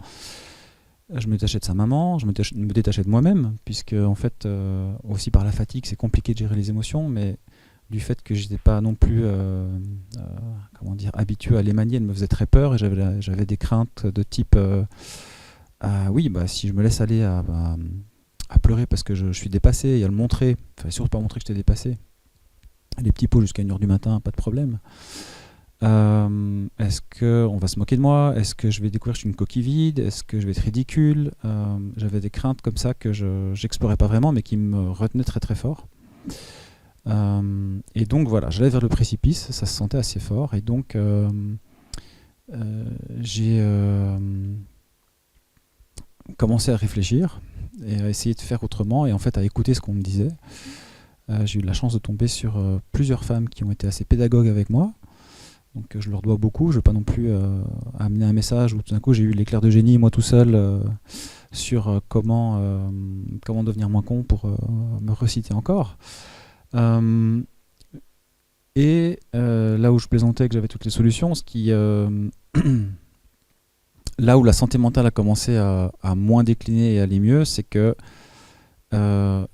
Je me détachais de sa maman, je me détachais de moi-même, puisque en fait, aussi par la fatigue, c'est compliqué de gérer les émotions, mais du fait que j'étais pas non plus habitué à les manier, elle me faisait très peur et j'avais des craintes de type si je me laisse aller à pleurer parce que je suis dépassé et à le montrer, il fallait surtout pas montrer que j'étais dépassé. Les petits pots jusqu'à 1h du matin, pas de problème. Est-ce qu'on va se moquer de moi? Est-ce que je vais découvrir que je suis une coquille vide? Est-ce que je vais être ridicule? J'avais des craintes comme ça que je n'explorais pas vraiment, mais qui me retenaient très très fort. Et donc voilà, j'allais vers le précipice, ça se sentait assez fort. Et donc j'ai commencé à réfléchir et à essayer de faire autrement et en fait à écouter ce qu'on me disait. J'ai eu la chance de tomber sur plusieurs femmes qui ont été assez pédagogues avec moi. Donc je leur dois beaucoup, je ne veux pas non plus amener un message où tout d'un coup j'ai eu l'éclair de génie moi tout seul sur comment devenir moins con pour me reciter encore. Et là où je plaisantais que j'avais toutes les solutions, là où la santé mentale a commencé à moins décliner et aller mieux, c'est que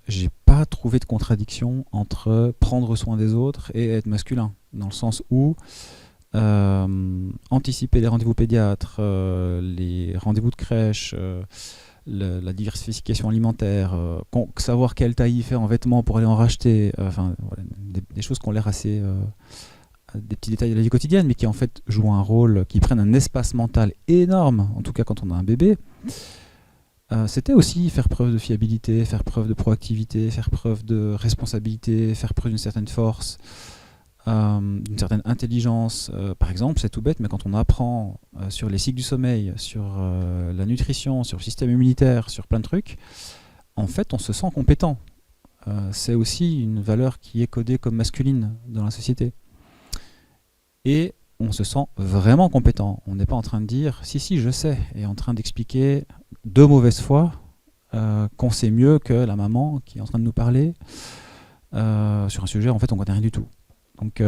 j'ai pas trouvé de contradiction entre prendre soin des autres et être masculin, dans le sens où anticiper les rendez-vous pédiatres, les rendez-vous de crèche, la diversification alimentaire, savoir quelle taille il fait en vêtements pour aller en racheter, des choses qui ont l'air assez des petits détails de la vie quotidienne, mais qui en fait jouent un rôle, qui prennent un espace mental énorme, en tout cas quand on a un bébé. C'était aussi faire preuve de fiabilité, faire preuve de proactivité, faire preuve de responsabilité, faire preuve d'une certaine force, d'une certaine intelligence. Par exemple, c'est tout bête, mais quand on apprend sur les cycles du sommeil, sur la nutrition, sur le système immunitaire, sur plein de trucs, en fait, on se sent compétent. C'est aussi une valeur qui est codée comme masculine dans la société. Et on se sent vraiment compétent. On n'est pas en train de dire « si, je sais », et en train d'expliquer de mauvaise foi qu'on sait mieux que la maman qui est en train de nous parler sur un sujet en fait on ne connaît rien du tout. Donc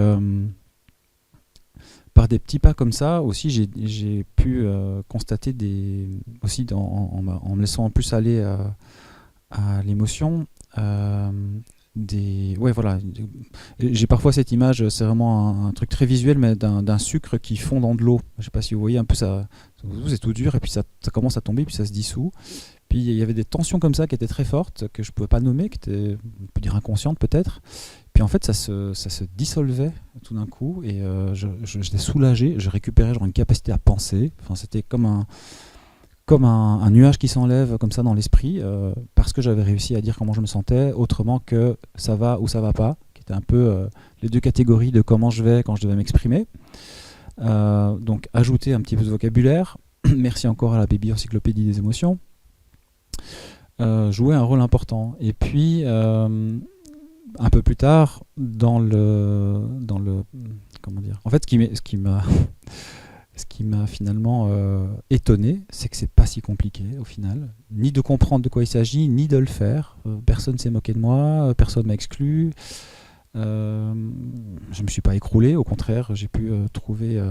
par des petits pas comme ça aussi j'ai pu constater aussi en me laissant en plus aller à l'émotion j'ai parfois cette image, c'est vraiment un truc très visuel, mais d'un sucre qui fond dans de l'eau. Je ne sais pas si vous voyez un peu ça, c'est tout dur et puis ça commence à tomber puis ça se dissout. Puis il y avait des tensions comme ça qui étaient très fortes, que je ne pouvais pas nommer, qui étaient, on peut dire, inconscientes peut-être. Puis en fait ça se dissolvait tout d'un coup et j'étais soulagé, je récupérais genre une capacité à penser. Enfin, c'était comme un nuage qui s'enlève comme ça dans l'esprit, parce que j'avais réussi à dire comment je me sentais, autrement que ça va ou ça va pas, qui étaient un peu les deux catégories de comment je vais quand je devais m'exprimer. Donc ajouter un petit peu de vocabulaire, merci encore à la baby encyclopédie des émotions, jouait un rôle important. Et puis un peu plus tard, dans le comment dire, en fait ce qui m'a finalement étonné, c'est que c'est pas si compliqué au final, ni de comprendre de quoi il s'agit, ni de le faire. Personne s'est moqué de moi, personne m'a exclu. Je me suis pas écroulé, au contraire, j'ai pu trouver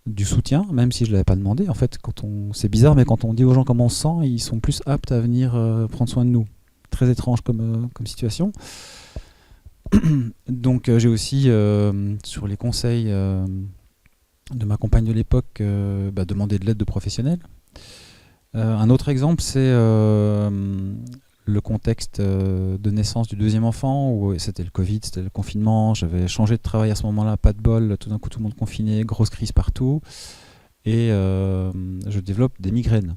du soutien, même si je l'avais pas demandé. En fait, c'est bizarre, mais quand on dit aux gens comment on se sent, ils sont plus aptes à venir prendre soin de nous. Très étrange comme situation. Donc j'ai aussi, sur les conseils de ma compagne de l'époque, demander de l'aide de professionnels. Un autre exemple, c'est le contexte de naissance du deuxième enfant, où c'était le Covid, c'était le confinement, j'avais changé de travail à ce moment-là, pas de bol, tout d'un coup tout le monde confiné, grosse crise partout, et je développe des migraines.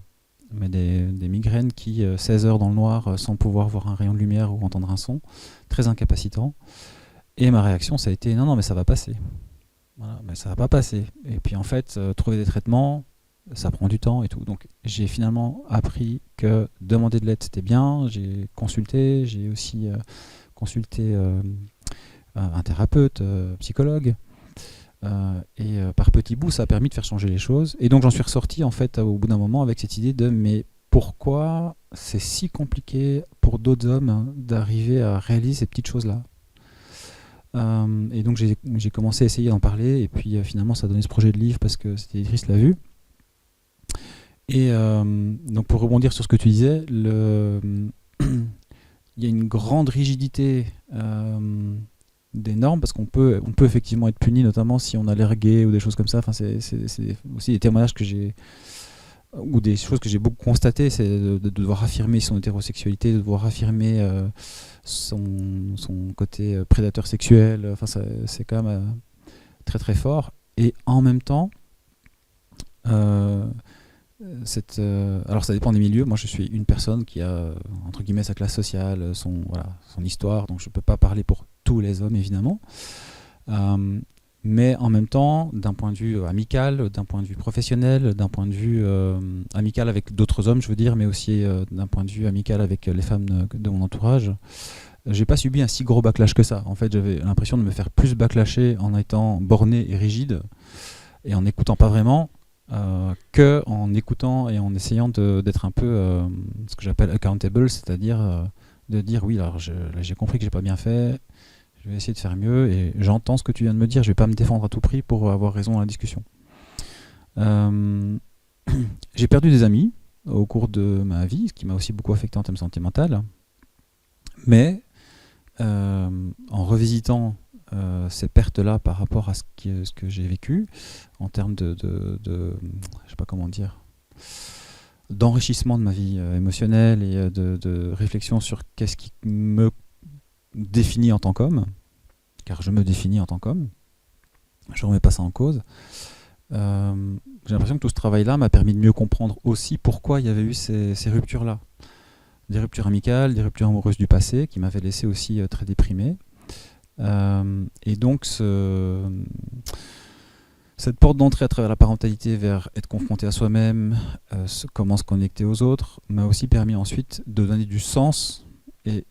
mais des migraines qui, 16 heures dans le noir, sans pouvoir voir un rayon de lumière ou entendre un son, très incapacitant. Et ma réaction, ça a été non, mais ça va passer. Voilà, mais ça va pas passer. Et puis en fait, trouver des traitements, ça prend du temps et tout. Donc j'ai finalement appris que demander de l'aide, c'était bien. J'ai consulté, j'ai aussi consulté un thérapeute, psychologue. Par petits bouts, ça a permis de faire changer les choses. Et donc j'en suis ressorti en fait au bout d'un moment avec cette idée de mais pourquoi c'est si compliqué pour d'autres hommes d'arriver à réaliser ces petites choses-là. Et donc j'ai commencé à essayer d'en parler et puis finalement ça a donné ce projet de livre parce que cette éditrice l'a vu. Et donc pour rebondir sur ce que tu disais, il y a une grande rigidité des normes parce qu'on peut effectivement être puni, notamment si on a l'air gay ou des choses comme ça. Enfin, c'est aussi des témoignages que j'ai ou des choses que j'ai beaucoup constatées, c'est de devoir affirmer son hétérosexualité, de devoir affirmer son côté prédateur sexuel. Enfin, c'est quand même très très fort. Et en même temps, alors ça dépend des milieux. Moi, je suis une personne qui a entre guillemets sa classe sociale, son histoire, donc je peux pas parler pour tous les hommes évidemment. Mais en même temps, d'un point de vue amical, d'un point de vue professionnel, d'un point de vue amical avec d'autres hommes, je veux dire, mais aussi d'un point de vue amical avec les femmes de mon entourage, j'ai pas subi un si gros backlash que ça. En fait, j'avais l'impression de me faire plus backlasher en étant borné et rigide et en n'écoutant pas vraiment que en écoutant et en essayant d'être un peu ce que j'appelle accountable, c'est-à-dire de dire oui, alors là, j'ai compris que j'ai pas bien fait. Je vais essayer de faire mieux et j'entends ce que tu viens de me dire. Je ne vais pas me défendre à tout prix pour avoir raison dans la discussion. J'ai perdu des amis au cours de ma vie, ce qui m'a aussi beaucoup affecté en termes sentimental. Mais en revisitant ces pertes-là par rapport à ce que j'ai vécu, en termes je sais pas comment dire, d'enrichissement de ma vie émotionnelle et de réflexion sur qu'est-ce qui me défini en tant qu'homme, car je me définis en tant qu'homme, je ne remets pas ça en cause. J'ai l'impression que tout ce travail-là m'a permis de mieux comprendre aussi pourquoi il y avait eu ces ruptures-là. Des ruptures amicales, des ruptures amoureuses du passé, qui m'avaient laissé aussi très déprimé. Et donc cette porte d'entrée à travers la parentalité vers être confronté à soi-même, comment se connecter aux autres, m'a aussi permis ensuite de donner du sens. Et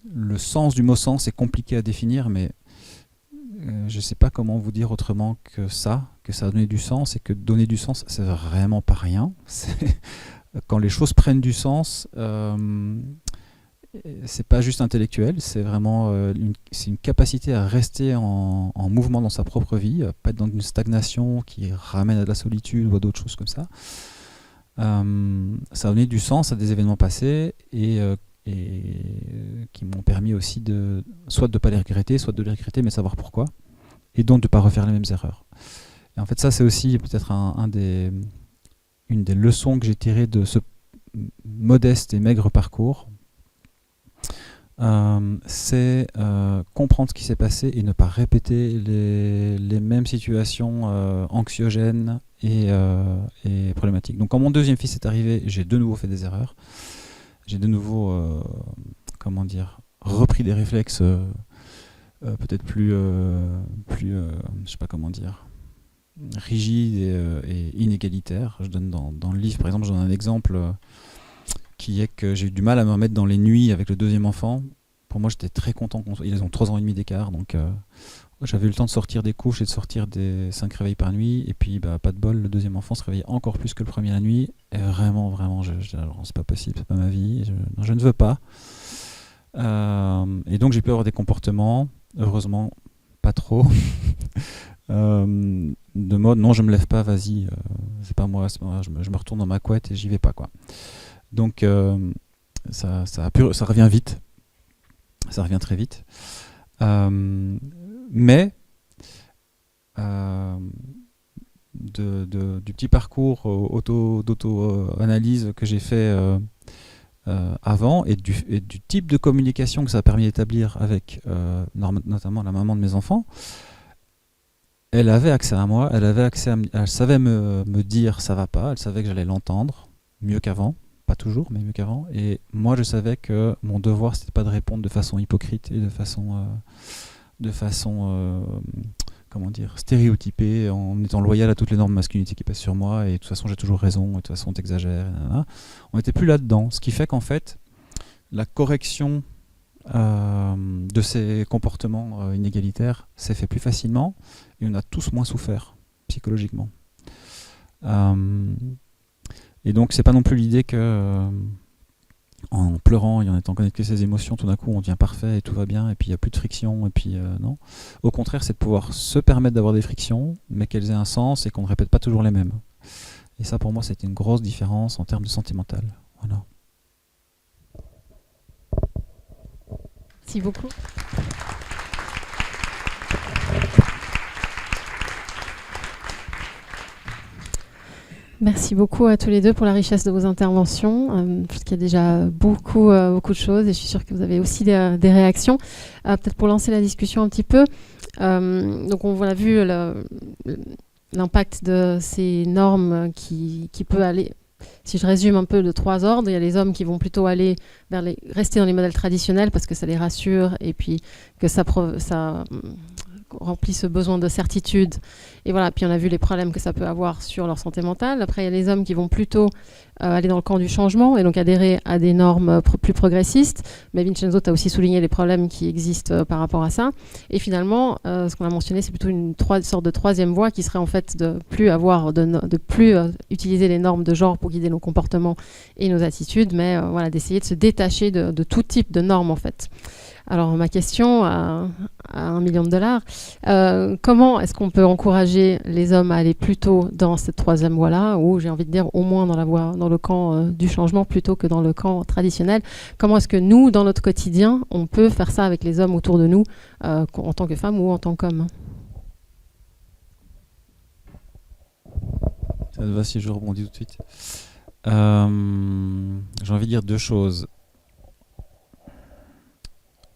le sens du mot sens est compliqué à définir, mais je ne sais pas comment vous dire autrement que ça a donné du sens, et que donner du sens, c'est vraiment pas rien. Quand les choses prennent du sens, c'est pas juste intellectuel, c'est vraiment c'est une capacité à rester en mouvement dans sa propre vie, pas être dans une stagnation qui ramène à de la solitude ou à d'autres choses comme ça. Ça a donné du sens à des événements passés et qui m'ont permis aussi soit de ne pas les regretter, soit de les regretter mais savoir pourquoi, et donc de ne pas refaire les mêmes erreurs. Et en fait ça c'est aussi peut-être une des leçons que j'ai tirées de ce modeste et maigre parcours, c'est comprendre ce qui s'est passé et ne pas répéter les mêmes situations anxiogènes et problématiques. Donc quand mon deuxième fils est arrivé, j'ai de nouveau fait des erreurs. J'ai de nouveau, repris des réflexes peut-être plus, je sais pas comment dire, rigides et inégalitaires. Je donne dans le livre, par exemple, je donne un exemple qui est que j'ai eu du mal à me remettre dans les nuits avec le deuxième enfant. Pour moi, j'étais très content. Ils ont 3 ans et demi d'écart, donc j'avais eu le temps de sortir des couches et de sortir des 5 réveils par nuit. Et puis, pas de bol, le deuxième enfant se réveillait encore plus que le premier la nuit. Et vraiment, alors, c'est pas possible, c'est pas ma vie, je ne veux pas. Et donc, j'ai pu avoir des comportements, heureusement, pas trop, de mode, non, je me lève pas, vas-y, c'est pas moi, je me retourne dans ma couette et j'y vais pas, quoi. Donc, ça revient vite. Ça revient très vite. Mais du petit parcours d'auto-analyse que j'ai fait avant et du type de communication que ça a permis d'établir avec notamment la maman de mes enfants, elle avait accès à moi, elle savait me dire ça va pas, elle savait que j'allais l'entendre, mieux qu'avant, pas toujours, mais mieux qu'avant. Et moi, je savais que mon devoir, c'était pas de répondre de façon hypocrite et de façon comment dire, stéréotypée, en étant loyal à toutes les normes de masculinité qui pèsent sur moi, et de toute façon, j'ai toujours raison, et de toute façon, t'exagères. On n'était plus là-dedans, ce qui fait qu'en fait, la correction de ces comportements inégalitaires s'est fait plus facilement, et on a tous moins souffert psychologiquement. Et donc, c'est pas non plus l'idée que en pleurant et en étant connecté à ses émotions, tout d'un coup, on devient parfait et tout va bien, et puis il n'y a plus de friction, et puis non. Au contraire, c'est de pouvoir se permettre d'avoir des frictions, mais qu'elles aient un sens et qu'on ne répète pas toujours les mêmes. Et ça, pour moi, c'était une grosse différence en termes de santé mentale. Voilà. Merci beaucoup. Merci beaucoup à tous les deux pour la richesse de vos interventions. Je pense qu'il y a déjà beaucoup de choses et je suis sûre que vous avez aussi des réactions. Peut-être pour lancer la discussion un petit peu. Donc on a vu l'impact de ces normes qui peut aller, si je résume un peu, de 3 ordres. Il y a les hommes qui vont plutôt aller rester dans les modèles traditionnels parce que ça les rassure et puis que ça remplit ce besoin de certitude. Et voilà, puis on a vu les problèmes que ça peut avoir sur leur santé mentale. Après, il y a les hommes qui vont plutôt aller dans le camp du changement et donc adhérer à des normes plus progressistes. Mais Vincenzo, tu as aussi souligné les problèmes qui existent par rapport à ça. Et finalement, ce qu'on a mentionné, c'est plutôt une sorte de troisième voie qui serait en fait de plus utiliser les normes de genre pour guider nos comportements et nos attitudes, mais voilà, d'essayer de se détacher de tout type de normes en fait. Alors ma question à $1 million, comment est-ce qu'on peut encourager les hommes à aller plutôt dans cette troisième voie-là, ou j'ai envie de dire au moins dans le camp du changement plutôt que dans le camp traditionnel? Comment est-ce que nous, dans notre quotidien, on peut faire ça avec les hommes autour de nous, en tant que femmes ou en tant qu'hommes? Ça te va si je rebondis tout de suite? J'ai envie de dire 2 choses.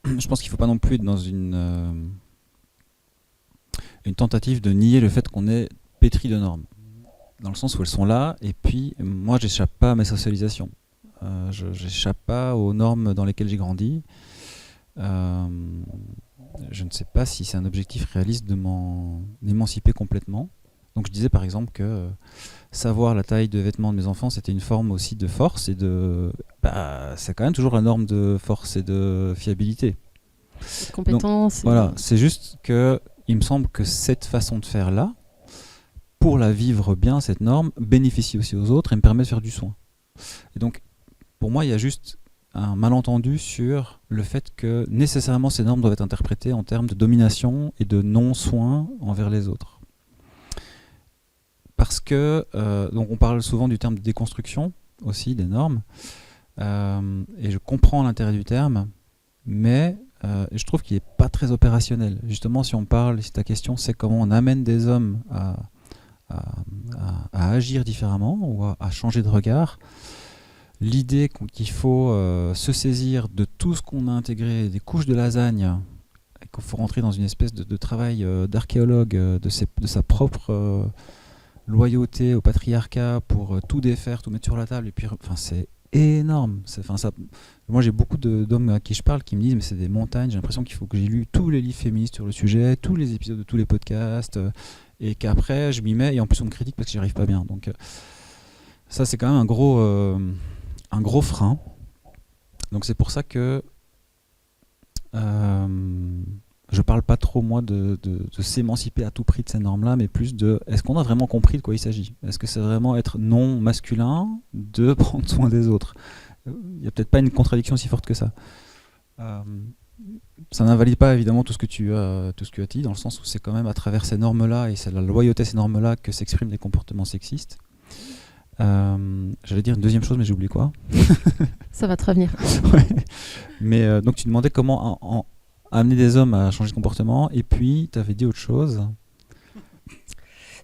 Je pense qu'il ne faut pas non plus être dans une tentative de nier le fait qu'on est pétri de normes, dans le sens où elles sont là, et puis moi j'échappe pas à mes socialisations, je n'échappe pas aux normes dans lesquelles j'ai grandi. Je ne sais pas si c'est un objectif réaliste de m'en émanciper complètement. Donc je disais par exemple que savoir la taille de vêtements de mes enfants, c'était une forme aussi de force et c'est quand même toujours la norme de force et de fiabilité. Compétences. Voilà, c'est juste que il me semble que cette façon de faire là, pour la vivre bien, cette norme bénéficie aussi aux autres et me permet de faire du soin. Et donc pour moi, il y a juste un malentendu sur le fait que nécessairement ces normes doivent être interprétées en termes de domination et de non-soin envers les autres. Parce que, donc on parle souvent du terme de déconstruction aussi, des normes, et je comprends l'intérêt du terme, mais je trouve qu'il n'est pas très opérationnel. Justement, si ta question c'est comment on amène des hommes à agir différemment ou à changer de regard, l'idée qu'il faut se saisir de tout ce qu'on a intégré, des couches de lasagne, et qu'il faut rentrer dans une espèce de travail d'archéologue de sa propre loyauté au patriarcat pour tout défaire, tout mettre sur la table, et puis c'est énorme. Moi j'ai beaucoup d'hommes à qui je parle qui me disent mais c'est des montagnes, j'ai l'impression qu'il faut que j'ai lu tous les livres féministes sur le sujet, tous les épisodes de tous les podcasts, et qu'après je m'y mets et en plus on me critique parce que j'y arrive pas bien. Donc ça c'est quand même un gros frein. Donc c'est pour ça que je parle pas trop moi de s'émanciper à tout prix de ces normes-là, mais plus de est-ce qu'on a vraiment compris de quoi il s'agit? Est-ce que c'est vraiment être non masculin de prendre soin des autres? Il n'y a peut-être pas une contradiction si forte que ça. Ça n'invalide pas évidemment tout ce que tu as dit, dans le sens où c'est quand même à travers ces normes-là et c'est la loyauté à ces normes-là que s'expriment des comportements sexistes. J'allais dire une deuxième chose, mais j'ai oublié quoi. Ça va te revenir. Ouais. Mais donc tu demandais comment amener des hommes à changer de comportement, et puis tu avais dit autre chose.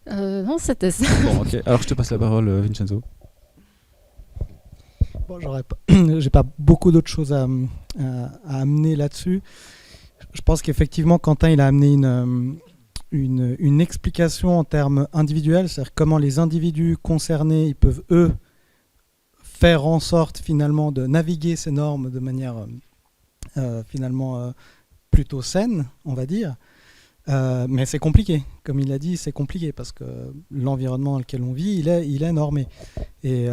Non, c'était ça. Bon, ok. Alors je te passe la parole, Vincenzo. Bon, j'ai pas beaucoup d'autres choses à amener là-dessus. Je pense qu'effectivement, Quentin, il a amené une explication en termes individuels, c'est-à-dire comment les individus concernés, ils peuvent, eux, faire en sorte finalement de naviguer ces normes de manière finalement plutôt saine, on va dire. Mais c'est compliqué, comme il l'a dit, c'est compliqué parce que l'environnement dans lequel on vit, il est normé. Et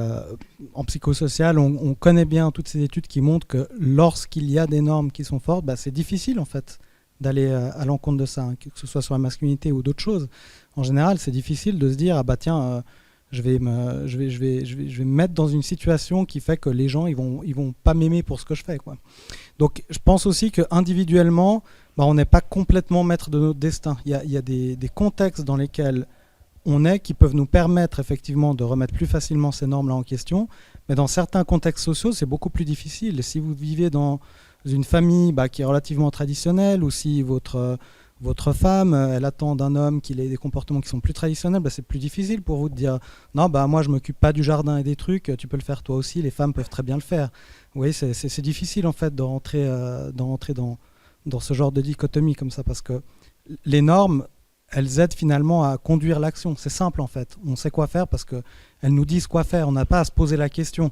en psychosocial, on connaît bien toutes ces études qui montrent que lorsqu'il y a des normes qui sont fortes, c'est difficile en fait d'aller à l'encontre de ça, hein, que ce soit sur la masculinité ou d'autres choses. En général, c'est difficile de se dire je vais me mettre dans une situation qui fait que les gens ils vont pas m'aimer pour ce que je fais, quoi. Donc je pense aussi que individuellement, on n'est pas complètement maître de notre destin. Il y a des contextes dans lesquels on est qui peuvent nous permettre effectivement de remettre plus facilement ces normes-là en question, mais dans certains contextes sociaux, c'est beaucoup plus difficile. Si vous vivez dans une famille qui est relativement traditionnelle, ou si votre femme, elle attend d'un homme qu'il ait des comportements qui sont plus traditionnels, c'est plus difficile pour vous de dire non, moi je m'occupe pas du jardin et des trucs, tu peux le faire toi aussi, les femmes peuvent très bien le faire. Vous voyez, c'est difficile en fait de rentrer dans ce genre de dichotomie comme ça, parce que les normes, elles aident finalement à conduire l'action. C'est simple en fait, on sait quoi faire parce qu'elles nous disent quoi faire, on n'a pas à se poser la question.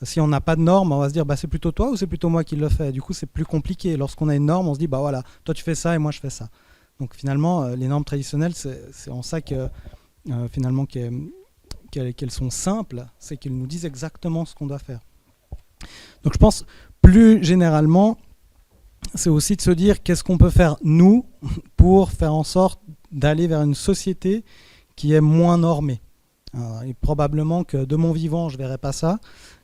Si on n'a pas de normes, on va se dire c'est plutôt toi ou c'est plutôt moi qui le fais. Du coup, c'est plus compliqué. Lorsqu'on a une norme, on se dit voilà, toi tu fais ça et moi je fais ça. Donc finalement, les normes traditionnelles, c'est en ça que finalement qu'elles sont simples, c'est qu'elles nous disent exactement ce qu'on doit faire. Donc je pense plus généralement, c'est aussi de se dire qu'est-ce qu'on peut faire nous pour faire en sorte d'aller vers une société qui est moins normée. Et probablement que de mon vivant, je ne verrai pas ça.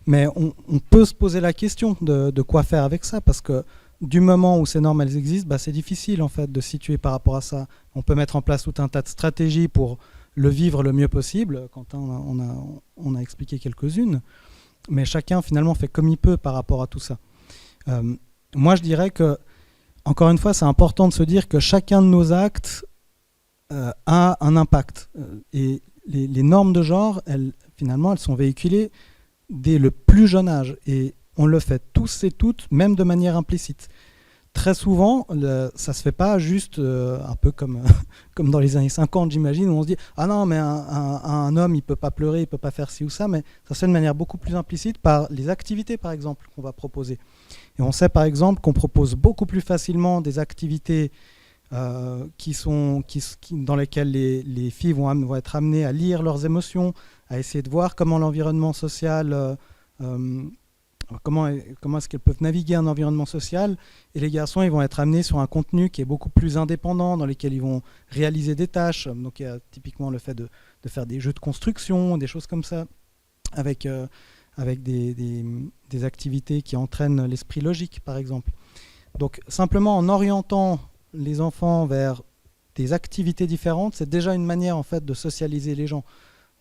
Mais on peut se poser la question de quoi faire avec ça, parce que du moment où ces normes elles existent, c'est difficile en fait de situer par rapport à ça. On peut mettre en place tout un tas de stratégies pour le vivre le mieux possible. Quentin on a expliqué quelques-unes, mais chacun finalement fait comme il peut par rapport à tout ça. Moi je dirais que, encore une fois, c'est important de se dire que chacun de nos actes a un impact. Et les normes de genre, finalement, elles sont véhiculées dès le plus jeune âge, et on le fait tous et toutes, même de manière implicite. Très souvent, ça se fait pas juste un peu comme dans les années 50, j'imagine, où on se dit « Ah non, mais un homme, il peut pas pleurer, il peut pas faire ci ou ça », mais ça se fait de manière beaucoup plus implicite par les activités, par exemple, qu'on va proposer. Et on sait, par exemple, qu'on propose beaucoup plus facilement des activités dans lesquelles les filles vont être amenées à lire leurs émotions, à essayer de voir comment l'environnement social, comment est-ce qu'elles peuvent naviguer un environnement social, et les garçons ils vont être amenés sur un contenu qui est beaucoup plus indépendant, dans lequel ils vont réaliser des tâches. Donc il y a typiquement le fait de faire des jeux de construction, des choses comme ça, avec des activités qui entraînent l'esprit logique, par exemple. Donc simplement en orientant les enfants vers des activités différentes, c'est déjà une manière en fait de socialiser les gens.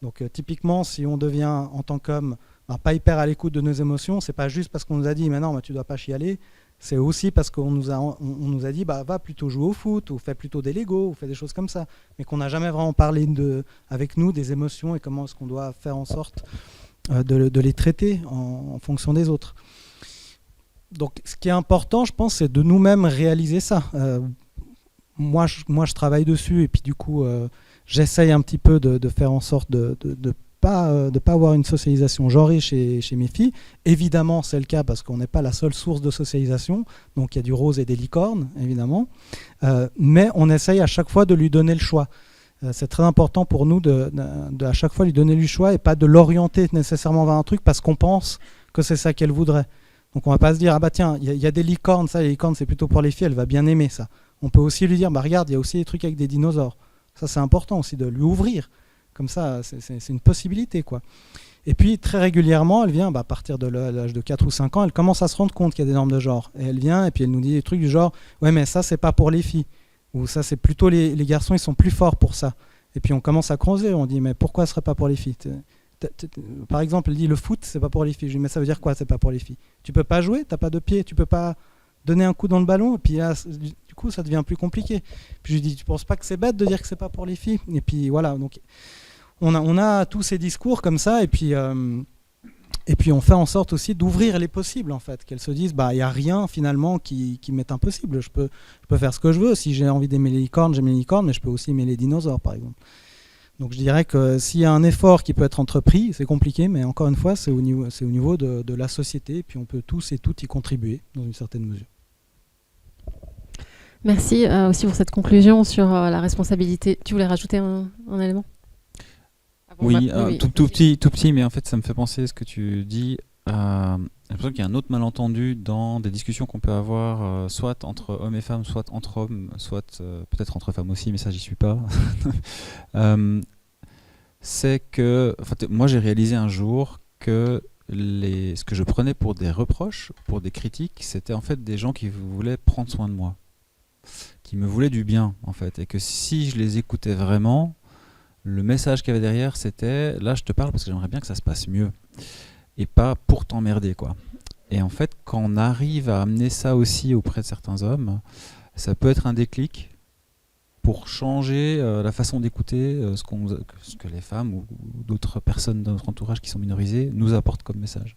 Donc typiquement, si on devient en tant qu'homme pas hyper à l'écoute de nos émotions, c'est pas juste parce qu'on nous a dit mais non, tu dois pas chialer, c'est aussi parce qu'on nous a dit va plutôt jouer au foot, ou fais plutôt des Lego, ou fais des choses comme ça, mais qu'on n'a jamais vraiment parlé avec nous des émotions et comment est-ce qu'on doit faire en sorte de les traiter en fonction des autres. Donc ce qui est important, je pense, c'est de nous-mêmes réaliser ça. Moi, je travaille dessus, et puis du coup, j'essaye un petit peu de faire en sorte de pas avoir une socialisation genrée chez mes filles. Évidemment, c'est le cas parce qu'on n'est pas la seule source de socialisation, donc il y a du rose et des licornes, évidemment. Mais on essaye à chaque fois de lui donner le choix. C'est très important pour nous de à chaque fois lui donner le choix et pas de l'orienter nécessairement vers un truc parce qu'on pense que c'est ça qu'elle voudrait. Donc on va pas se dire tiens, il y a des licornes, ça les licornes c'est plutôt pour les filles, elle va bien aimer ça. On peut aussi lui dire regarde, il y a aussi des trucs avec des dinosaures. Ça c'est important aussi de lui ouvrir. Comme ça, c'est une possibilité, quoi. Et puis, très régulièrement, elle vient, à partir de l'âge de 4 ou 5 ans, elle commence à se rendre compte qu'il y a des normes de genre. Et elle vient, et puis elle nous dit des trucs du genre « Ouais, mais ça, c'est pas pour les filles. » Ou « Ça, c'est plutôt les garçons, ils sont plus forts pour ça. » Et puis, on commence à creuser. On dit « Mais pourquoi ce serait pas pour les filles ?» Par exemple, elle dit « Le foot, c'est pas pour les filles. » Je dis « Mais ça veut dire quoi, c'est pas pour les filles? Tu peux pas jouer, t'as pas de pied, tu peux pas donner un coup dans le ballon. » Et puis là, du coup, ça devient plus compliqué. Puis je lui dis « Tu penses pas que c'est bête de dire que c'est pas pour les filles ?» Et puis voilà, donc... On a tous ces discours comme ça, et puis on fait en sorte aussi d'ouvrir les possibles, en fait, qu'elles se disent il n'y a rien finalement qui m'est impossible. Je peux faire ce que je veux. Si j'ai envie d'aimer les licornes, j'aime les licornes, mais je peux aussi aimer les dinosaures, par exemple. Donc je dirais que s'il y a un effort qui peut être entrepris, c'est compliqué, mais encore une fois, c'est au niveau de la société, et puis on peut tous et toutes y contribuer dans une certaine mesure. Merci aussi pour cette conclusion sur la responsabilité. Tu voulais rajouter un élément? Oui, tout petit, mais en fait ça me fait penser à ce que tu dis. J'ai l'impression qu'il y a un autre malentendu dans des discussions qu'on peut avoir, soit entre hommes et femmes, soit entre hommes, soit peut-être entre femmes aussi, mais ça j'y suis pas. C'est que, moi j'ai réalisé un jour que ce que je prenais pour des reproches, pour des critiques, c'était en fait des gens qui voulaient prendre soin de moi, qui me voulaient du bien en fait, et que si je les écoutais vraiment, le message qu'il y avait derrière c'était, là je te parle parce que j'aimerais bien que ça se passe mieux, et pas pour t'emmerder quoi. Et en fait quand on arrive à amener ça aussi auprès de certains hommes, ça peut être un déclic pour changer la façon d'écouter ce que les femmes ou d'autres personnes dans notre entourage qui sont minorisées nous apportent comme message.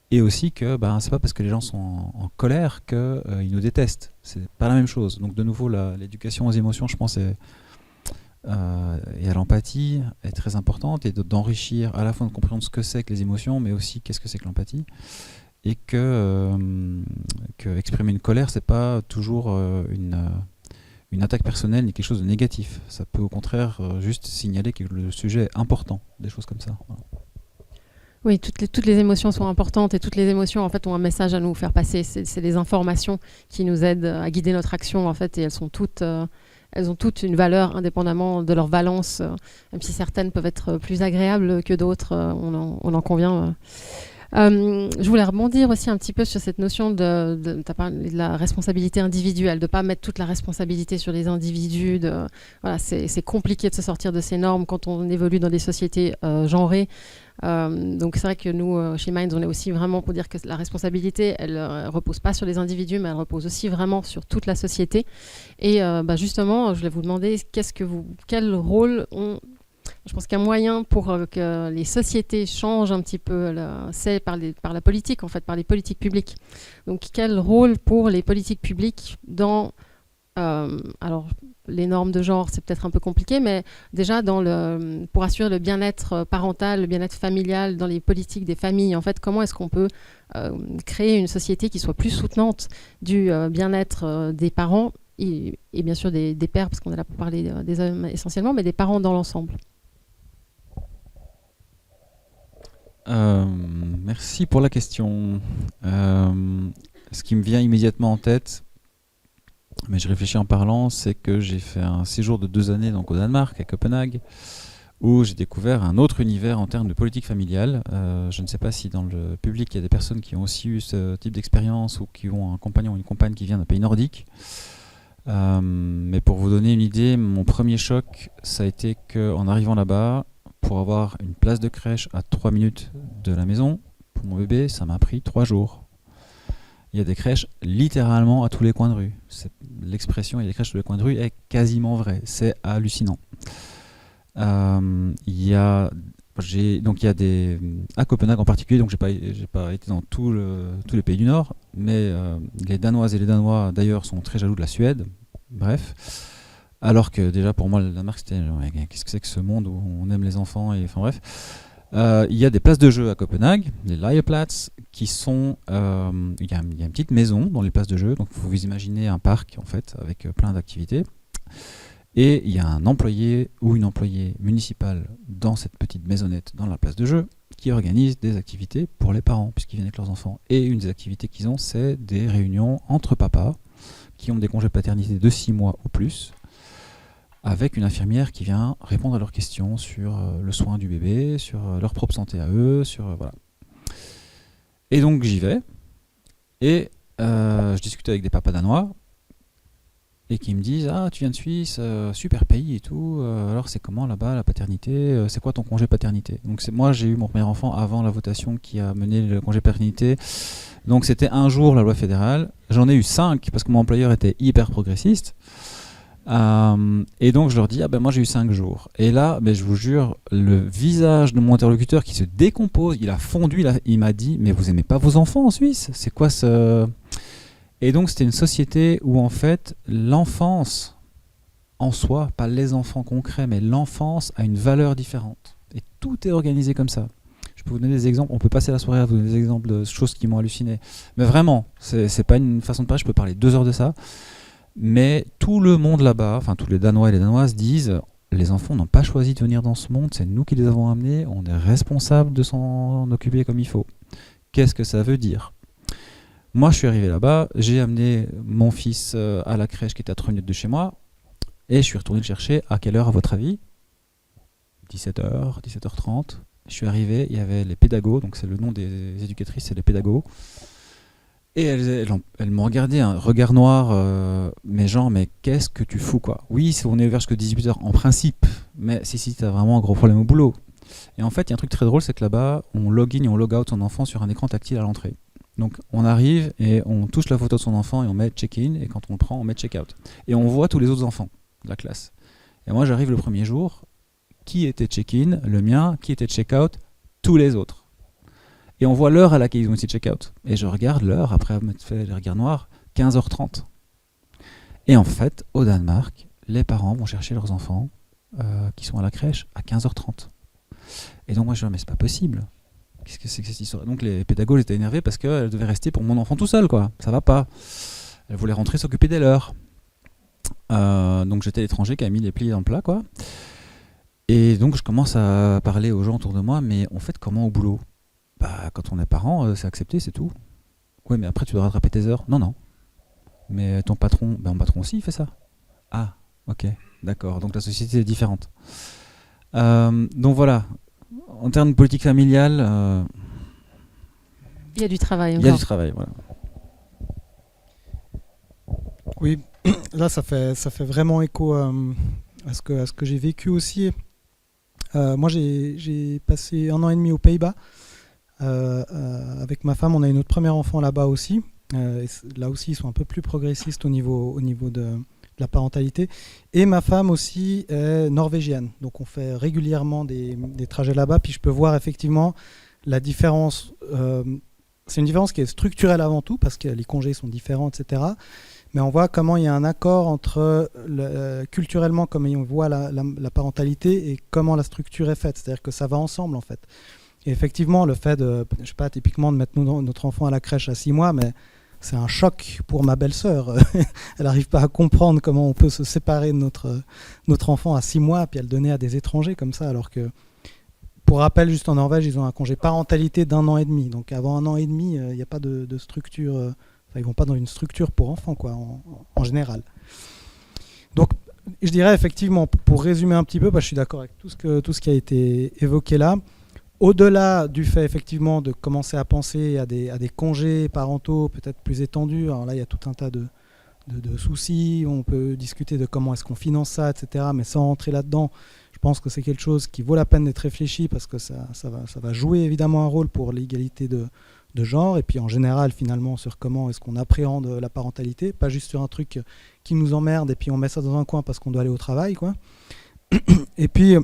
Et aussi que c'est pas parce que les gens sont en colère qu'ils nous détestent. C'est pas la même chose. Donc de nouveau, l'éducation aux émotions, je pense, et à l'empathie est très importante, et d'enrichir à la fois de comprendre ce que c'est que les émotions, mais aussi qu'est-ce que c'est que l'empathie. Et que exprimer une colère, c'est pas toujours une attaque personnelle ni quelque chose de négatif. Ça peut au contraire juste signaler que le sujet est important, des choses comme ça. Voilà. Oui, toutes les émotions sont importantes, et toutes les émotions en fait ont un message à nous faire passer. C'est des informations qui nous aident à guider notre action en fait, et elles ont toutes une valeur indépendamment de leur valence, même si certaines peuvent être plus agréables que d'autres, on en convient. Je voulais rebondir aussi un petit peu sur cette notion t'as parlé de la responsabilité individuelle, de ne pas mettre toute la responsabilité sur les individus. Voilà, c'est compliqué de se sortir de ces normes quand on évolue dans des sociétés genrées. Donc c'est vrai que nous, chez Minds, on est aussi vraiment pour dire que la responsabilité, elle repose pas sur les individus, mais elle repose aussi vraiment sur toute la société. Et justement, je voulais vous demander quel rôle je pense qu'un moyen pour que les sociétés changent un petit peu, c'est par la politique, en fait, par les politiques publiques. Donc, quel rôle pour les politiques publiques dans... alors, les normes de genre, c'est peut-être un peu compliqué, mais déjà pour assurer le bien-être parental, le bien-être familial dans les politiques des familles, en fait, comment est-ce qu'on peut créer une société qui soit plus soutenante du bien-être des parents et bien sûr des pères, parce qu'on est là pour parler des hommes essentiellement, mais des parents dans l'ensemble. Merci pour la question. Ce qui me vient immédiatement en tête, mais je réfléchis en parlant, c'est que j'ai fait un séjour de 2 années donc au Danemark, à Copenhague, où j'ai découvert un autre univers en termes de politique familiale. Je ne sais pas si dans le public il y a des personnes qui ont aussi eu ce type d'expérience ou qui ont un compagnon ou une compagne qui vient d'un pays nordique. Mais pour vous donner une idée, mon premier choc, ça a été qu'en arrivant là-bas, pour avoir une place de crèche à 3 minutes de la maison, pour mon bébé, ça m'a pris 3 jours. Il y a des crèches littéralement à tous les coins de rue. L'expression « il y a des crèches à tous les coins de rue » est quasiment vraie. C'est hallucinant. Il y a à Copenhague en particulier, donc j'ai pas été dans tous les pays du Nord, mais les Danoises et les Danois d'ailleurs sont très jaloux de la Suède. Bref. Alors que déjà pour moi le Danemark c'était qu'est-ce que c'est que ce monde où on aime les enfants, et enfin bref. Il y a des places de jeu à Copenhague, les Legepladser, qui sont il y a une petite maison dans les places de jeu, donc il faut vous imaginer un parc en fait avec plein d'activités, et il y a un employé ou une employée municipale dans cette petite maisonnette dans la place de jeu qui organise des activités pour les parents puisqu'ils viennent avec leurs enfants, et une des activités qu'ils ont, c'est des réunions entre papas qui ont des congés paternité de 6 mois ou plus, avec une infirmière qui vient répondre à leurs questions sur le soin du bébé, sur leur propre santé à eux, voilà. Et donc j'y vais, et je discute avec des papas danois, et qui me disent « Ah, tu viens de Suisse, super pays et tout, alors c'est comment là-bas la paternité, c'est quoi ton congé paternité ?» Donc moi j'ai eu mon premier enfant avant la votation qui a mené le congé paternité, donc c'était 1 jour la loi fédérale, j'en ai eu 5 parce que mon employeur était hyper progressiste. Et donc je leur dis moi j'ai eu 5 jours, et là je vous jure, le visage de mon interlocuteur qui se décompose, il a fondu, il m'a dit mais vous aimez pas vos enfants en Suisse, c'est quoi ce... Et donc c'était une société où en fait l'enfance en soi, pas les enfants concrets, mais l'enfance a une valeur différente. Et tout est organisé comme ça. Je peux vous donner des exemples, on peut passer la soirée à vous donner des exemples de choses qui m'ont halluciné. Mais vraiment, c'est pas une façon de parler, je peux parler 2 heures de ça. Mais tout le monde là-bas, enfin tous les Danois et les Danoises disent, les enfants n'ont pas choisi de venir dans ce monde, c'est nous qui les avons amenés, on est responsable de s'en occuper comme il faut. Qu'est-ce que ça veut dire ? Moi, je suis arrivé là-bas, j'ai amené mon fils à la crèche qui était à 3 minutes de chez moi, et je suis retourné le chercher. À quelle heure, à votre avis ? 17h, 17h30. Je suis arrivé, il y avait les pédagogues, donc c'est le nom des éducatrices, c'est les pédagogues. Et elles m'ont regardé, un regard noir, mais genre, mais qu'est-ce que tu fous, quoi ? Oui, on est ouvert jusqu'à 18h en principe, mais si t'as vraiment un gros problème au boulot. Et en fait, il y a un truc très drôle, c'est que là-bas, on log in et on log out son enfant sur un écran tactile à l'entrée. Donc on arrive et on touche la photo de son enfant et on met check-in, et quand on le prend, on met check-out. Et on voit tous les autres enfants de la classe. Et moi, j'arrive le premier jour, qui était check-in ? Le mien. Qui était check-out ? Tous les autres. Et on voit l'heure à laquelle ils ont été check-out. Et je regarde l'heure, après avoir fait les regards noirs, 15h30. Et en fait, au Danemark, les parents vont chercher leurs enfants qui sont à la crèche à 15h30. Et donc moi je dis, mais c'est pas possible. Qu'est-ce que c'est que cette histoire ? Donc les pédagogues étaient énervés parce qu'elles devaient rester pour mon enfant tout seul, quoi. Ça va pas. Elles voulaient rentrer s'occuper des leurs. Donc j'étais l'étranger qui a mis les plis dans le plat, quoi. Et donc je commence à parler aux gens autour de moi, mais on fait comment au boulot ? Bah, quand on est parent, c'est accepté, c'est tout. Oui, mais après tu dois rattraper tes heures. Non. Mais ton patron, mon patron aussi, il fait ça. Ah, ok, d'accord. Donc la société est différente. Donc voilà. En termes de politique familiale, Il y a du travail encore. il y a du travail, voilà. Oui, là ça fait vraiment écho à ce que j'ai vécu aussi. Moi j'ai passé 1 an et demi aux Pays-Bas. Avec ma femme, on a eu notre premier enfant là-bas aussi. Là aussi, ils sont un peu plus progressistes au niveau de la parentalité. Et ma femme aussi est norvégienne. Donc on fait régulièrement des trajets là-bas. Puis je peux voir effectivement la différence. C'est une différence qui est structurelle avant tout, parce que les congés sont différents, etc. Mais on voit comment il y a un accord entre culturellement, comment on voit la parentalité et comment la structure est faite. C'est-à-dire que ça va ensemble en fait. Et effectivement, le fait de, je sais pas, typiquement de mettre notre enfant à la crèche à 6 mois, mais c'est un choc pour ma belle-sœur. Elle n'arrive pas à comprendre comment on peut se séparer de notre enfant à 6 mois, puis à le donner à des étrangers comme ça, alors que, pour rappel, juste en Norvège, ils ont un congé parentalité d'1 an et demi. Donc avant 1 an et demi, il n'y a pas de structure, enfin, ils vont pas dans une structure pour enfants, quoi, en général. Donc, je dirais effectivement, pour résumer un petit peu, je suis d'accord avec tout ce qui a été évoqué là. Au-delà du fait effectivement de commencer à penser à des congés parentaux peut-être plus étendus, alors là il y a tout un tas de soucis, on peut discuter de comment est-ce qu'on finance ça, etc. Mais sans rentrer là-dedans, je pense que c'est quelque chose qui vaut la peine d'être réfléchi, parce que ça va jouer évidemment un rôle pour l'égalité de genre, et puis en général finalement sur comment est-ce qu'on appréhende la parentalité, pas juste sur un truc qui nous emmerde et puis on met ça dans un coin parce qu'on doit aller au travail, quoi. Et puis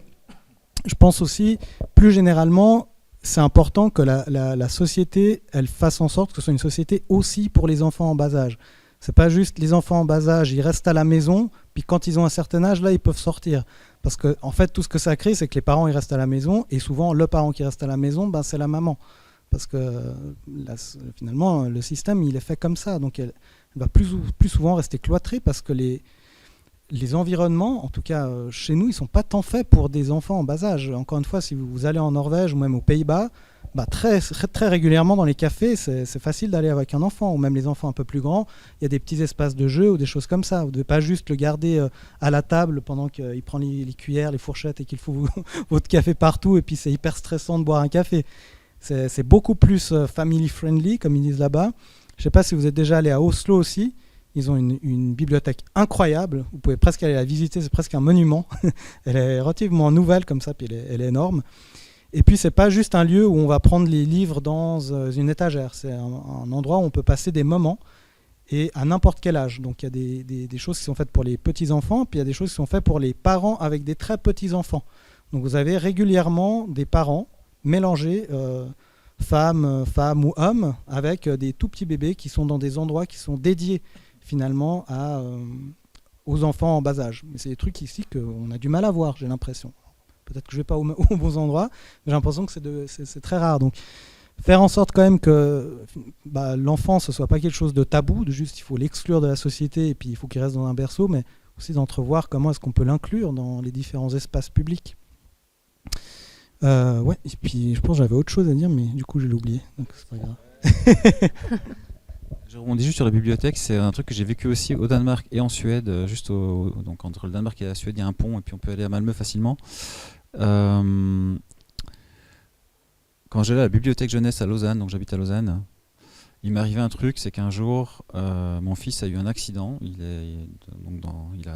je pense aussi, plus généralement, c'est important que la société, elle fasse en sorte que ce soit une société aussi pour les enfants en bas âge. C'est pas juste les enfants en bas âge, ils restent à la maison, puis quand ils ont un certain âge, là, ils peuvent sortir. Parce que, en fait, tout ce que ça crée, c'est que les parents, ils restent à la maison, et souvent, le parent qui reste à la maison, c'est la maman. Parce que, finalement, le système, il est fait comme ça. Donc, elle va plus souvent rester cloîtrée, parce que les environnements, en tout cas chez nous, ils ne sont pas tant faits pour des enfants en bas âge. Encore une fois, si vous allez en Norvège ou même aux Pays-Bas, très, très régulièrement dans les cafés, c'est facile d'aller avec un enfant, ou même les enfants un peu plus grands, il y a des petits espaces de jeu ou des choses comme ça. Vous ne devez pas juste le garder à la table pendant qu'il prend les cuillères, les fourchettes et qu'il faut votre café partout, et puis c'est hyper stressant de boire un café. C'est beaucoup plus family-friendly, comme ils disent là-bas. Je ne sais pas si vous êtes déjà allé à Oslo aussi. Ils ont une bibliothèque incroyable. Vous pouvez presque aller la visiter, c'est presque un monument. Elle est relativement nouvelle comme ça, puis elle est énorme. Et puis, c'est pas juste un lieu où on va prendre les livres dans une étagère. C'est un endroit où on peut passer des moments, et à n'importe quel âge. Donc, il y a des choses qui sont faites pour les petits-enfants, puis il y a des choses qui sont faites pour les parents avec des très petits-enfants. Donc, vous avez régulièrement des parents mélangés, femmes ou hommes, avec des tout petits bébés qui sont dans des endroits qui sont dédiés finalement aux enfants en bas âge. Mais c'est des trucs ici qu'on a du mal à voir, j'ai l'impression. Peut-être que je ne vais pas aux bons endroits, mais j'ai l'impression que c'est très rare. Donc, faire en sorte quand même que l'enfant, ce ne soit pas quelque chose de tabou, de juste il faut l'exclure de la société et puis il faut qu'il reste dans un berceau, mais aussi d'entrevoir comment est-ce qu'on peut l'inclure dans les différents espaces publics. Ouais, et puis je pense que j'avais autre chose à dire, mais du coup je l'ai oublié, donc c'est pas grave. Je rebondis juste sur la bibliothèque, c'est un truc que j'ai vécu aussi au Danemark et en Suède, donc entre le Danemark et la Suède, il y a un pont et puis on peut aller à Malmö facilement. Quand j'allais à la bibliothèque jeunesse à Lausanne, donc j'habite à Lausanne, il m'est arrivé un truc, c'est qu'un jour, mon fils a eu un accident,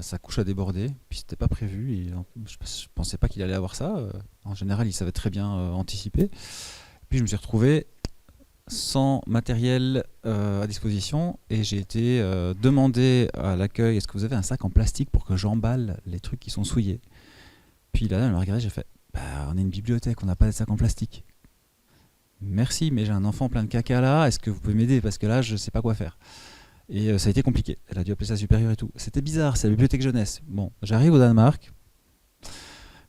sa couche a débordé, puis c'était pas prévu, je pensais pas qu'il allait avoir ça, en général il savait très bien anticiper, puis je me suis retrouvé sans matériel à disposition et j'ai été demandé à l'accueil, est-ce que vous avez un sac en plastique pour que j'emballe les trucs qui sont souillés? Puis là, elle m'a regardé, j'ai fait, on est une bibliothèque, on n'a pas de sac en plastique. Merci, mais j'ai un enfant plein de caca là, est-ce que vous pouvez m'aider? Parce que là, je sais pas quoi faire. Et ça a été compliqué, elle a dû appeler ça supérieur et tout. C'était bizarre, c'est la bibliothèque jeunesse. Bon, j'arrive au Danemark,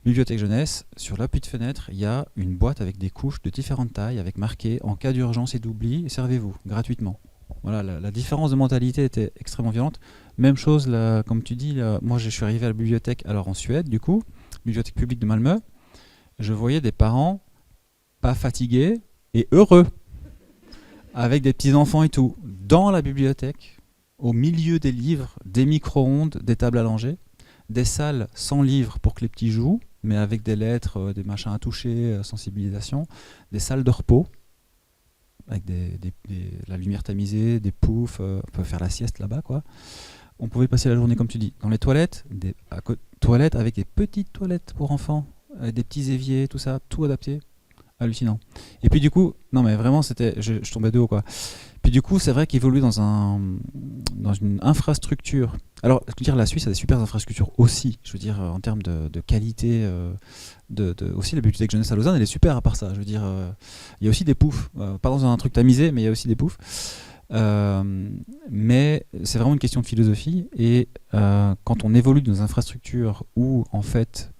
bibliothèque jeunesse, sur l'appui de fenêtre, il y a une boîte avec des couches de différentes tailles, avec marqué en cas d'urgence et d'oubli, servez-vous gratuitement. Voilà, la différence de mentalité était extrêmement violente. Même chose, là, comme tu dis, là, moi je suis arrivé à la bibliothèque, alors en Suède, du coup, bibliothèque publique de Malmö, je voyais des parents pas fatigués et heureux, avec des petits-enfants et tout, dans la bibliothèque, au milieu des livres, des micro-ondes, des tables à langer, des salles sans livres pour que les petits jouent, mais avec des lettres, des machins à toucher, sensibilisation, des salles de repos, avec la lumière tamisée, des poufs, on peut faire la sieste là-bas, quoi. On pouvait passer la journée, comme tu dis, dans les toilettes, toilettes avec des petites toilettes pour enfants, avec des petits éviers, tout ça, tout adapté. Hallucinant. Et puis du coup, non mais vraiment, je tombais de haut, quoi. Puis du coup, c'est vrai qu'évoluer dans une infrastructure. Alors, je veux dire, la Suisse a des super infrastructures aussi. Je veux dire, en termes de qualité, aussi la bibliothèque jeunesse à Lausanne, elle est super à part ça. Je veux dire, il y a aussi des poufs. Pas dans un truc tamisé, mais il y a aussi des poufs. Mais c'est vraiment une question de philosophie. Et quand on évolue dans des infrastructures où, en fait,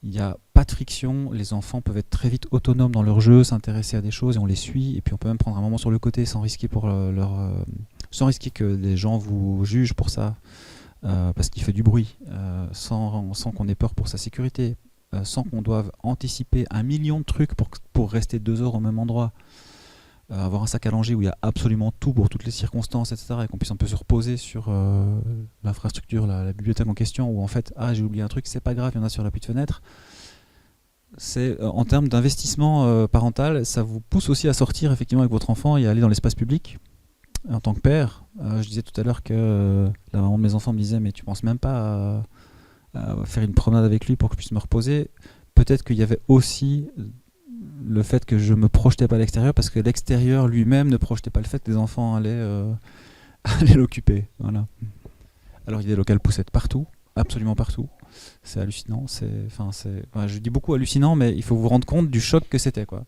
il n'y a pas de friction, les enfants peuvent être très vite autonomes dans leur jeu, s'intéresser à des choses et on les suit, et puis on peut même prendre un moment sur le côté sans risquer sans risquer que les gens vous jugent pour ça, parce qu'il fait du bruit, sans qu'on ait peur pour sa sécurité, sans qu'on doive anticiper 1 million de trucs pour rester 2 heures au même endroit, avoir un sac à langer où il y a absolument tout pour toutes les circonstances, etc., et qu'on puisse un peu se reposer sur l'infrastructure, la bibliothèque en question, où en fait, j'ai oublié un truc, c'est pas grave, il y en a sur l'appui de fenêtre. C'est en termes d'investissement parental, ça vous pousse aussi à sortir effectivement avec votre enfant et à aller dans l'espace public. En tant que père, je disais tout à l'heure que la maman de mes enfants me disait, mais tu penses même pas à faire une promenade avec lui pour que je puisse me reposer. Peut-être qu'il y avait aussi le fait que je me projetais pas à l'extérieur, parce que l'extérieur lui-même ne projetait pas le fait que les enfants allaient l'occuper. Voilà. Alors il y a des locales poussettes partout, absolument partout. C'est hallucinant. Je dis beaucoup hallucinant, mais il faut vous rendre compte du choc que c'était, quoi.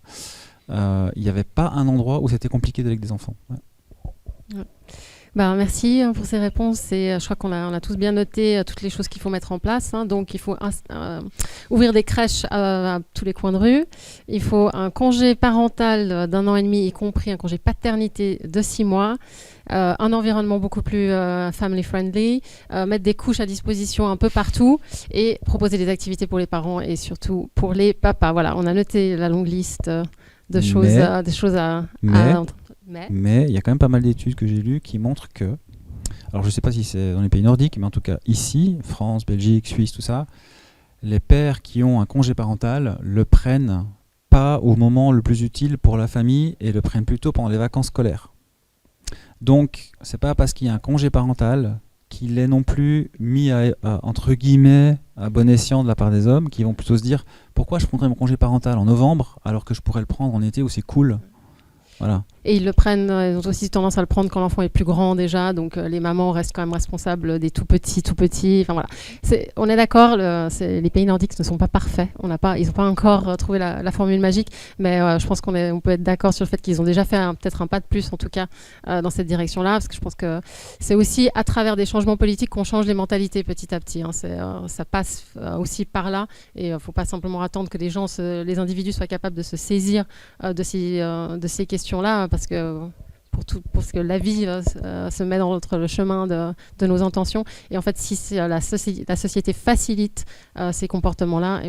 Il n'y avait pas un endroit où c'était compliqué d'aller avec des enfants. Ouais. Ouais. Merci pour ces réponses. Je crois qu'on a tous bien noté toutes les choses qu'il faut mettre en place. Donc, il faut ouvrir des crèches à tous les coins de rue. Il faut un congé parental d'1 an et demi, y compris un congé paternité de 6 mois. Un environnement beaucoup plus family-friendly. Mettre des couches à disposition un peu partout et proposer des activités pour les parents et surtout pour les papas. Voilà, on a noté la longue liste de choses, des choses à entendre. Mais il y a quand même pas mal d'études que j'ai lues qui montrent que, alors je ne sais pas si c'est dans les pays nordiques, mais en tout cas ici, France, Belgique, Suisse, tout ça, les pères qui ont un congé parental le prennent pas au moment le plus utile pour la famille et le prennent plutôt pendant les vacances scolaires. Donc, c'est pas parce qu'il y a un congé parental qu'il est non plus mis entre guillemets à bon escient de la part des hommes, qui vont plutôt se dire pourquoi je prendrais mon congé parental en novembre alors que je pourrais le prendre en été où c'est cool. Voilà. Et ils le prennent, ils ont aussi tendance à le prendre quand l'enfant est plus grand déjà, donc les mamans restent quand même responsables des tout petits. Enfin voilà, on est d'accord, les pays nordiques ne sont pas parfaits. Ils n'ont pas encore trouvé la formule magique, mais je pense on peut être d'accord sur le fait qu'ils ont déjà fait peut-être un pas de plus, en tout cas, dans cette direction-là, parce que je pense que c'est aussi à travers des changements politiques qu'on change les mentalités petit à petit. Hein. Ça passe aussi par là, et il ne faut pas simplement attendre que les individus soient capables de se saisir de ces questions-là, parce que la vie se met dans le chemin de nos intentions. Et en fait, si la société facilite ces comportements-là,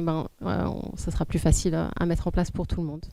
ça sera plus facile à mettre en place pour tout le monde.